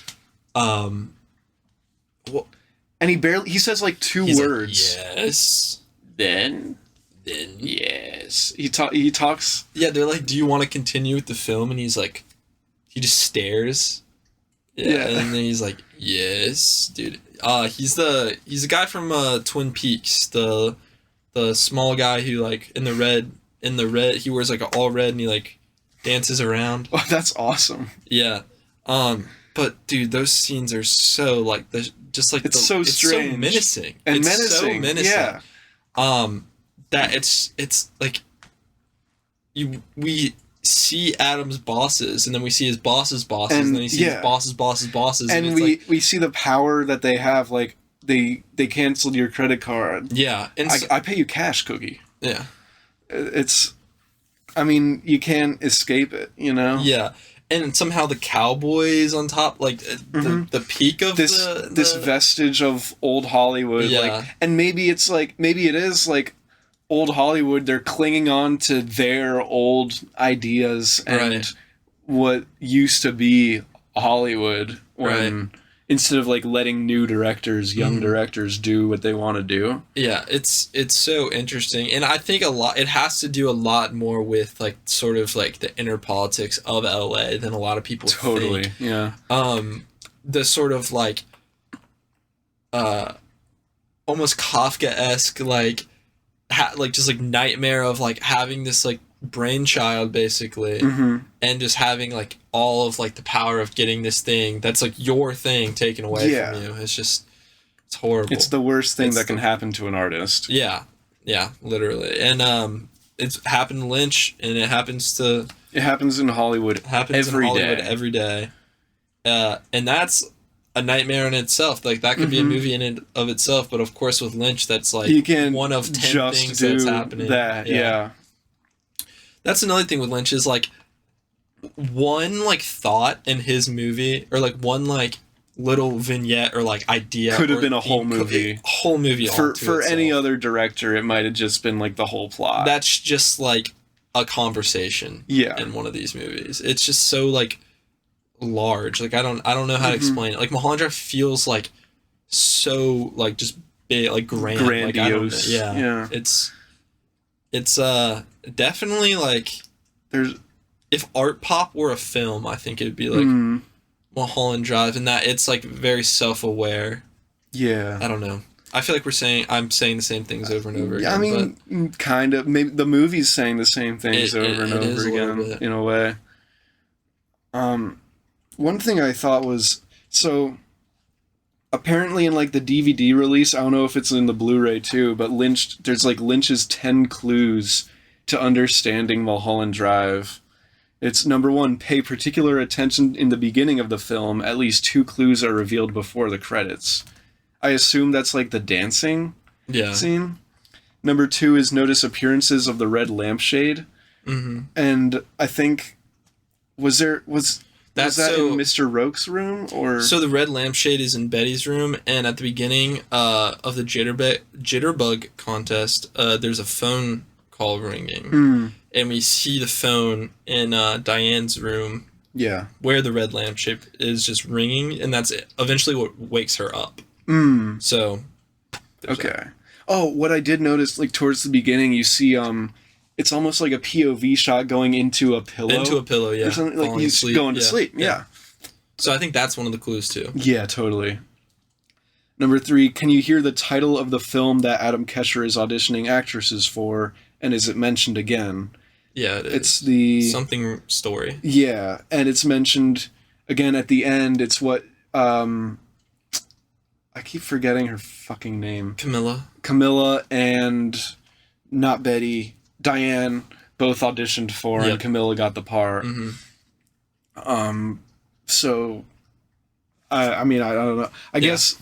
and he says like two words. Like, yes. Then yes. He talks. Yeah, they're like, do you want to continue with the film? And he's like, he just stares. Yeah. And then he's like, yes, dude. He's the guy from Twin Peaks, the small guy who like in the red he wears like all red and he like dances around. Oh, that's awesome. Yeah. But dude, those scenes are so like it's so strange. So menacing. And it's menacing. So menacing. Yeah. That it's like we see Adam's bosses, and then we see his boss's bosses, and then we see his boss's bosses. And we see the power that they have, like, they canceled your credit card. Yeah. And I pay you cash, Cookie. Yeah. You can't escape it, Yeah. And somehow the cowboys on top, like, the peak of this vestige of old Hollywood. Yeah. Like, and maybe it is, like, old Hollywood, they're clinging on to their old ideas and what used to be Hollywood when instead of like letting new directors, young directors do what they want to do. Yeah, it's so interesting. And I think it has to do a lot more with like sort of like the inner politics of LA than a lot of people think. Totally. Yeah. The sort of like almost Kafka-esque like just like nightmare of like having this like brainchild basically and just having like all of like the power of getting this thing that's like your thing taken away from you. It's horrible. It's the worst thing that can happen to an artist. Yeah literally. And it's happened to Lynch, and it happens in Hollywood every day. And that's a nightmare in itself. Like that could be a movie in and of itself, but of course with Lynch, that's like one of 10 things that's happening. Yeah. That's another thing with Lynch is like one like thought in his movie, or like one like little vignette or like idea could have been a whole movie. For any other director, it might have just been like the whole plot. That's just like a conversation. In one of these movies, it's just so like large. Like I don't know how to explain it. Like Mulholland Drive feels like so like just big, like grandiose. Like, it's definitely like if Art Pop were a film, I think it'd be like Mulholland Drive, and that it's like very self-aware. Yeah. I don't know. I feel like I'm saying the same things over and over again. I mean, kind of. Maybe the movie's saying the same things over and over again in a way. One thing I thought was, so apparently in like the DVD release, I don't know if it's in the Blu-ray too, but there's like Lynch's 10 clues to understanding Mulholland Drive. It's number 1, pay particular attention in the beginning of the film. At least 2 clues are revealed before the credits. I assume that's like the dancing scene. Number 2 is notice appearances of the red lampshade. And I think was that in Mr. Roke's room, or so the red lampshade is in Betty's room, and at the beginning of the jitterbug contest, there's a phone call ringing, and we see the phone in Diane's room, where the red lampshade is just ringing, and that's eventually what wakes her up. So, okay. Oh, what I did notice, like towards the beginning, you see it's almost like a POV shot going into a pillow. Yeah. Or something, like he's going to sleep. Yeah. So I think that's one of the clues too. Yeah, totally. Number 3, can you hear the title of the film that Adam Kesher is auditioning actresses for, and is it mentioned again? Yeah, it is. It's the Something Story. Yeah, and it's mentioned again at the end. It's what I keep forgetting her fucking name. Camilla and not Betty, Diane both auditioned for, and Camilla got the part. So I mean, I don't know. I guess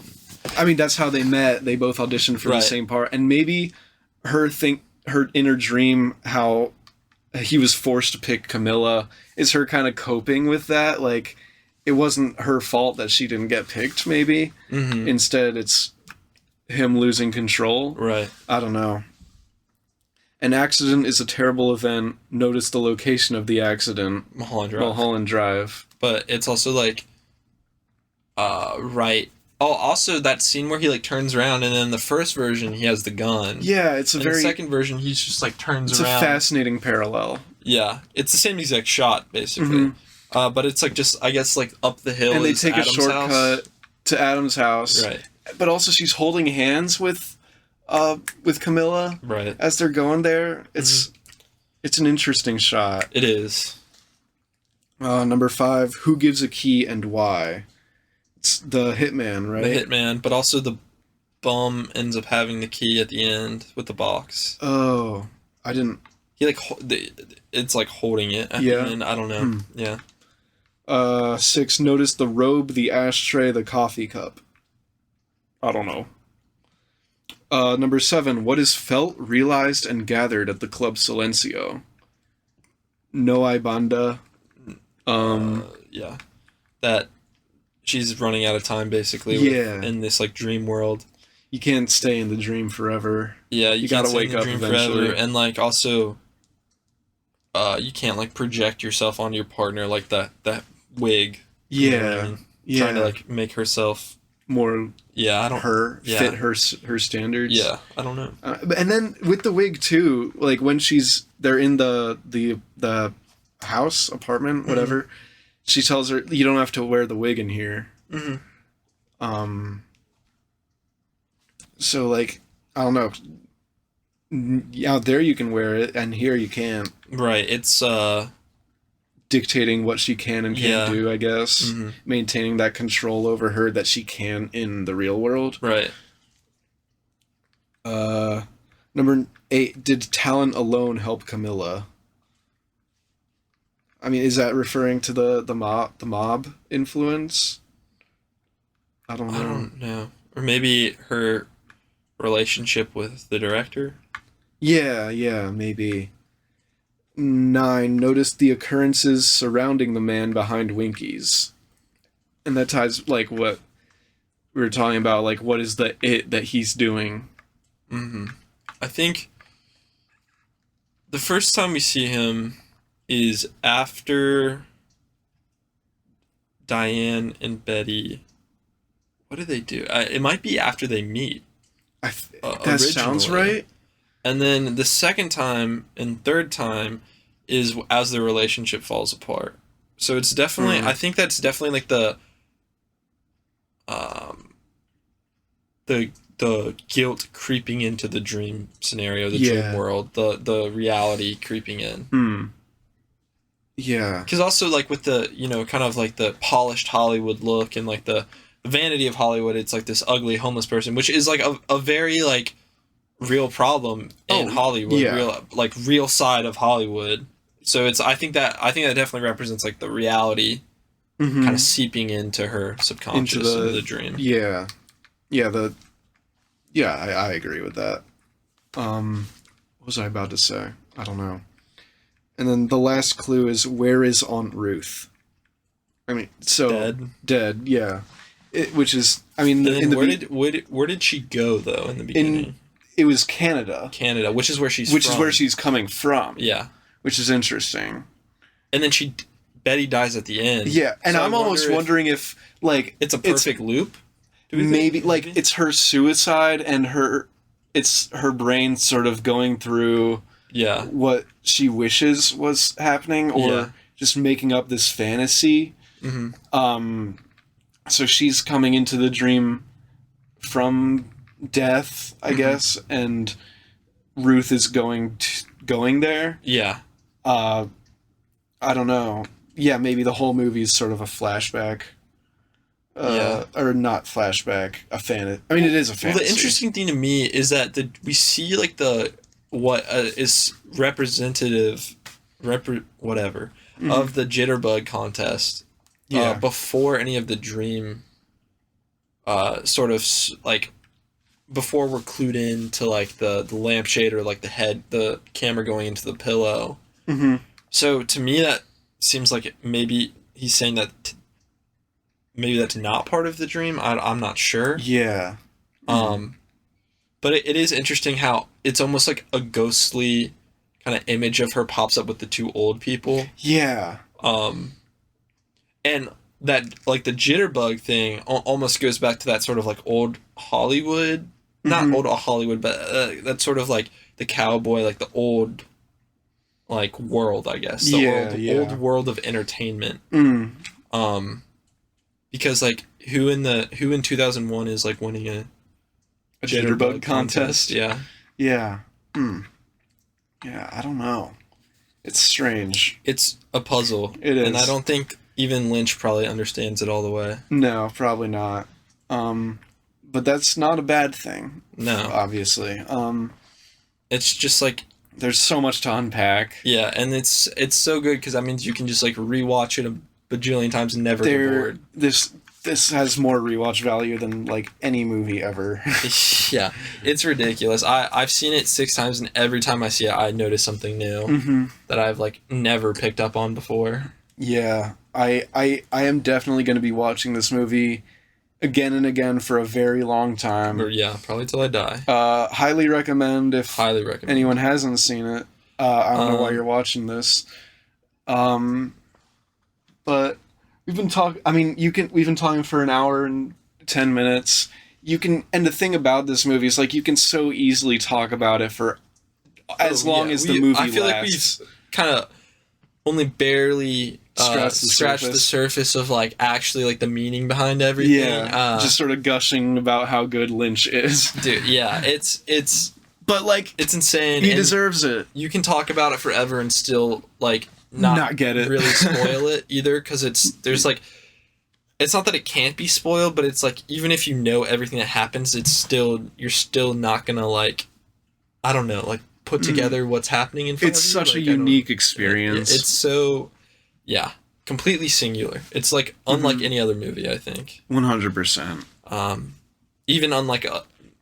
that's how they met. They both auditioned for the same part, and maybe her inner dream, how he was forced to pick Camilla, is her kind of coping with that. Like, it wasn't her fault that she didn't get picked, maybe. Instead, it's him losing control. Right. I don't know. An accident is a terrible event. Notice the location of the accident. Mulholland Drive. Mulholland Drive. But it's also like, right. Oh, also that scene where he like turns around, and then the first version he has the gun. Yeah, it's a and very... the second version he's just like turns it's around. It's a fascinating parallel. Yeah, it's the same exact shot basically. But it's like just, I guess, like up the hill. And they is take Adam's a shortcut house. to Adam's house. Right. But also she's holding hands with Camilla. Right. As they're going there. It's an interesting shot. It is. Number 5, who gives a key and why? It's the hitman, right? The hitman, but also the bum ends up having the key at the end with the box. Oh, I didn't... He like, it's like holding it at the end. I don't know. Yeah. 6, notice the robe, the ashtray, the coffee cup. I don't know. Number 7, what is felt, realized, and gathered at the Club Silencio? No hay banda. Yeah. That she's running out of time, basically. In this, like, dream world. You can't stay in the dream forever. Yeah, you gotta wake up eventually. Forever. And, like, also, you can't, like, project yourself onto your partner, like that wig. Yeah. You know what I mean? Trying to, like, make herself... more... Yeah, I don't... fit her standards. Yeah, I don't know. And then with the wig, too, like, when they're in the house, apartment, whatever, she tells her, you don't have to wear the wig in here. So, like, I don't know. Out there you can wear it, and here you can't. Right, it's, dictating what she can and can't do, I guess. Maintaining that control over her that she can in the real world. Right. Number 8, did talent alone help Camilla? I mean, is that referring to the mob influence? I don't know. Or maybe her relationship with the director? Yeah, maybe. 9, notice the occurrences surrounding the man behind Winkies. And that ties, like, what we were talking about, like, what is the it that he's doing? I think the first time we see him is after Diane and Betty. What do they do? It might be after they meet. That sounds right. And then the second time and third time is as the relationship falls apart. So it's definitely, I think that's definitely like the guilt creeping into the dream scenario, the dream world, the reality creeping in. Yeah. Because also, like, with the, kind of like the polished Hollywood look and like the vanity of Hollywood, it's like this ugly homeless person, which is like a very like real problem in Hollywood, real side of Hollywood. So I think that definitely represents like the reality kind of seeping into her subconscious into the dream. Yeah. I agree with that. What was I about to say? I don't know. And then the last clue is, where is Aunt Ruth? I mean, so dead. Yeah. Which is, I mean, where did she go though in the beginning? It was Canada, which is where she's coming from. Yeah, which is interesting. And then Betty dies at the end. Yeah, and so I'm almost wondering if like it's a perfect loop. Maybe it's her suicide and it's her brain sort of going through what she wishes was happening, or just making up this fantasy. So she's coming into the dream from death, I guess, and Ruth is going there. Yeah. I don't know. Yeah, maybe the whole movie is sort of a flashback. Or not flashback, a fantasy. I mean, it is a fantasy. Well, the interesting thing to me is that we see like what is representative, of the jitterbug contest. Before any of the dream, sort of like before we're clued in to like the lampshade or like the camera going into the pillow. So to me that seems like maybe he's saying that maybe that's not part of the dream. I'm not sure. Yeah. But it is interesting how it's almost like a ghostly kind of image of her pops up with the two old people. Yeah. And that, like, the jitterbug thing almost goes back to that sort of, like, old Hollywood. Not old Hollywood, but that sort of, like, the cowboy, like, the old, like, world, I guess. The old world of entertainment. Because, like, who in 2001 is, like, winning a jitterbug contest? Yeah. Yeah. Yeah, I don't know. It's strange. It's a puzzle. It is. And I don't think even Lynch probably understands it all the way. No, probably not. But that's not a bad thing. No. Obviously. It's just like... There's so much to unpack. Yeah, and it's so good because that means you can just, like, rewatch it a bajillion times and never get bored. This has more rewatch value than, like, any movie ever. Yeah, it's ridiculous. I've seen it 6 times, and every time I see it, I notice something new that I've, like, never picked up on before. Yeah, I am definitely going to be watching this movie again and again for a very long time. Or, yeah, probably till I die. Highly recommend if Highly recommend. anyone hasn't seen it. I don't know why you're watching this. But we've been talking. I mean, we've been talking for an hour and 10 minutes. And the thing about this movie is, like, you can so easily talk about it for as long as the movie lasts. I feel like we've kind of only barely scratched the surface of, like, actually, like, the meaning behind everything. Yeah, just sort of gushing about how good Lynch is. Dude, yeah, it's but, like, it's insane. He deserves it. You can talk about it forever and still, like, not get it. Really spoil it either, because there's like, it's not that it can't be spoiled, but it's like, even if you know everything that happens, you're still not gonna, like, I don't know, like, put together what's happening in front of you. It's such a unique experience. It's so, yeah, completely singular. It's, like, unlike any other movie, I think. 100%. Even unlike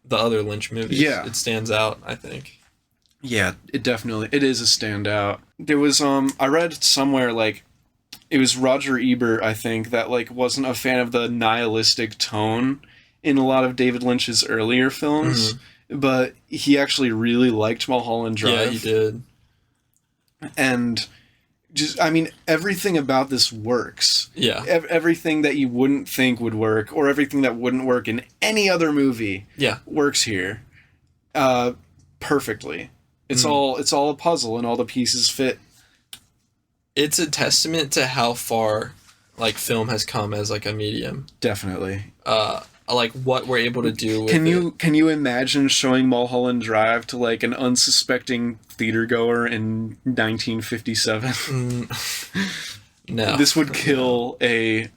the other Lynch movies. Yeah. It stands out, I think. Yeah, it is a standout. There was, I read somewhere, like, it was Roger Ebert, I think, that, like, wasn't a fan of the nihilistic tone in a lot of David Lynch's earlier films, but he actually really liked Mulholland Drive. Yeah, he did. And just, I mean, everything about this works. Yeah. Everything that you wouldn't think would work, or everything that wouldn't work in any other movie, works here perfectly. It's all a puzzle, and all the pieces fit. It's a testament to how far, like, film has come as, like, a medium. Definitely. Like, what we're able to do with it. Can you imagine showing Mulholland Drive to, like, an unsuspecting theater goer in 1957? No. This would kill a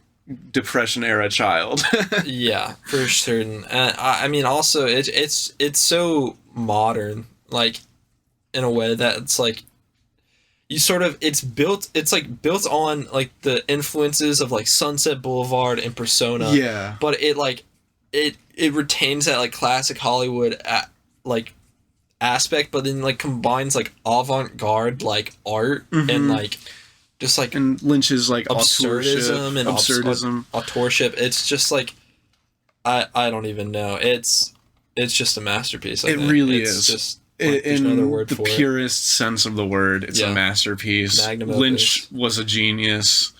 Depression-era child. Yeah, for certain. I mean, also, it's so modern, like, in a way that it's like it's built on, like, the influences of, like, Sunset Boulevard and Persona. Yeah. But it, like, it retains that, like, classic Hollywood like aspect, but then, like, combines, like, avant-garde, like, art and, like, just, like, and Lynch's, like, absurdism and auteurship. It's just, like, I don't even know. It's just a masterpiece. I think. Really it's is. Just in another word the for purest sense of the word, it's a masterpiece. Magnum Lynch opus. was a genius.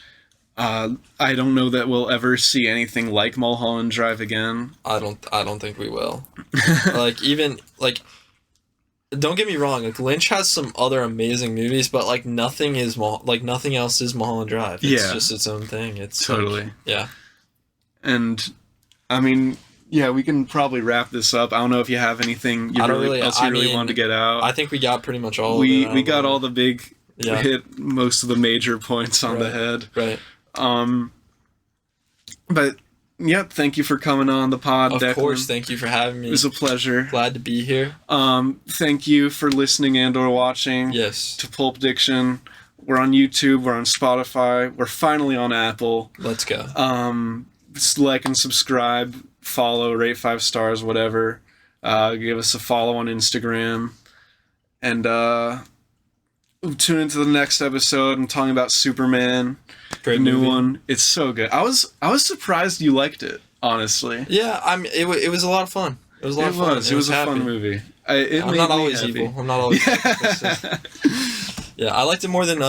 I don't know that we'll ever see anything like Mulholland Drive again. I don't think we will. Like, even, like, don't get me wrong, like, Lynch has some other amazing movies, but, like, nothing else is Mulholland Drive. It's just its own thing. It's totally. Like, yeah. And I mean, yeah, we can probably wrap this up. I don't know if you have anything you really wanted to get out. I think we got pretty much all of it. We got all the big hit most of the major points on the head. Right. But yep, thank you for coming on the pod, Declan. Of course, thank you for having me. It was a pleasure. Glad to be here. Thank you for listening and or watching. Yes. To Pulp Diction. We're on YouTube, we're on Spotify, we're finally on Apple. Let's go. Just like and subscribe, follow, rate 5 stars, whatever. Give us a follow on Instagram. And tune into the next episode. I'm talking about Superman. Great new movie. One. It's so good. I was surprised you liked it, honestly. Yeah, it was a lot of fun. It was a lot of fun. It was a fun movie. I'm not always evil. I'm not always evil. Yeah, I liked it more than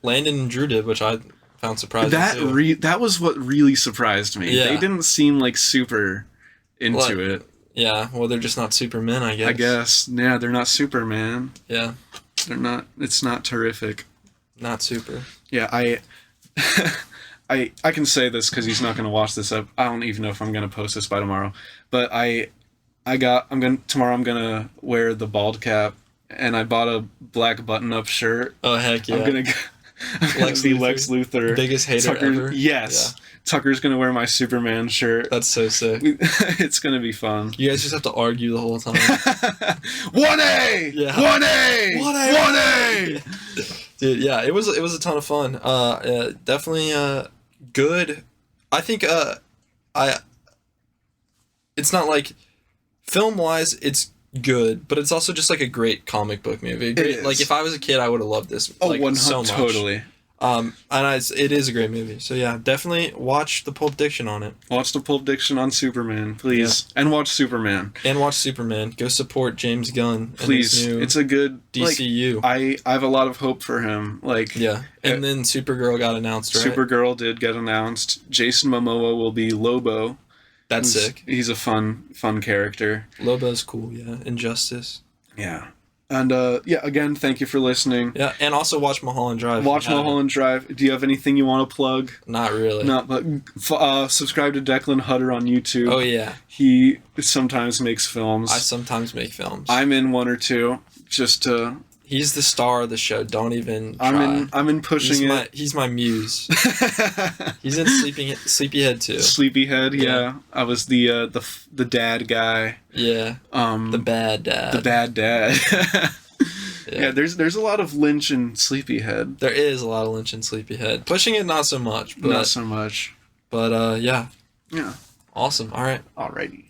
Landon and Drew did, which I found surprising too. That was what really surprised me. Yeah. They didn't seem like super into it. Yeah, well, they're just not Supermen, I guess. I guess. Yeah, they're not Superman. Yeah. They're not. It's not terrific. Not super. Yeah, I can say this because he's not going to watch this up. I don't even know if I'm going to post this by tomorrow. But tomorrow I'm gonna wear the bald cap, and I bought a black button-up shirt. Oh heck yeah! I'm gonna be Lex Luthor, biggest hater ever. Yes, yeah. Tucker's gonna wear my Superman shirt. That's so sick. It's gonna be fun. You guys just have to argue the whole time. 1A, yeah. 1A, 1A. Dude, yeah, it was a ton of fun. Definitely good. I think it's not like film-wise, it's good, but it's also just like a great comic book movie. Great, like if I was a kid, I would have loved this. Oh, like, so much. Totally. It is a great movie. So yeah, definitely watch the Pulp Diction on it. Watch the Pulp Diction on Superman, please, and watch Superman. And watch Superman. Go support James Gunn. Please, it's a good DCU. Like, I have a lot of hope for him. Like yeah, and then Supergirl got announced. Right? Supergirl did get announced. Jason Momoa will be Lobo. That's sick. He's a fun character. Lobo's cool. Yeah, Injustice. Yeah. And, again, thank you for listening. Yeah, and also watch Mulholland Drive. Watch Mulholland Drive. Do you have anything you want to plug? Not really. Not, but subscribe to Declan Hutter on YouTube. Oh, yeah. He sometimes makes films. I sometimes make films. I'm in one or two, just to... He's the star of the show. Don't even try. I'm in pushing He's my muse. He's in Sleepyhead too. Sleepyhead, yeah. I was the dad guy. Yeah. The bad dad. The bad dad. Yeah, there's a lot of Lynch in Sleepyhead. There is a lot of Lynch in Sleepyhead. Pushing it, not so much. But, not so much. But yeah. Yeah. Awesome. All right. Alrighty.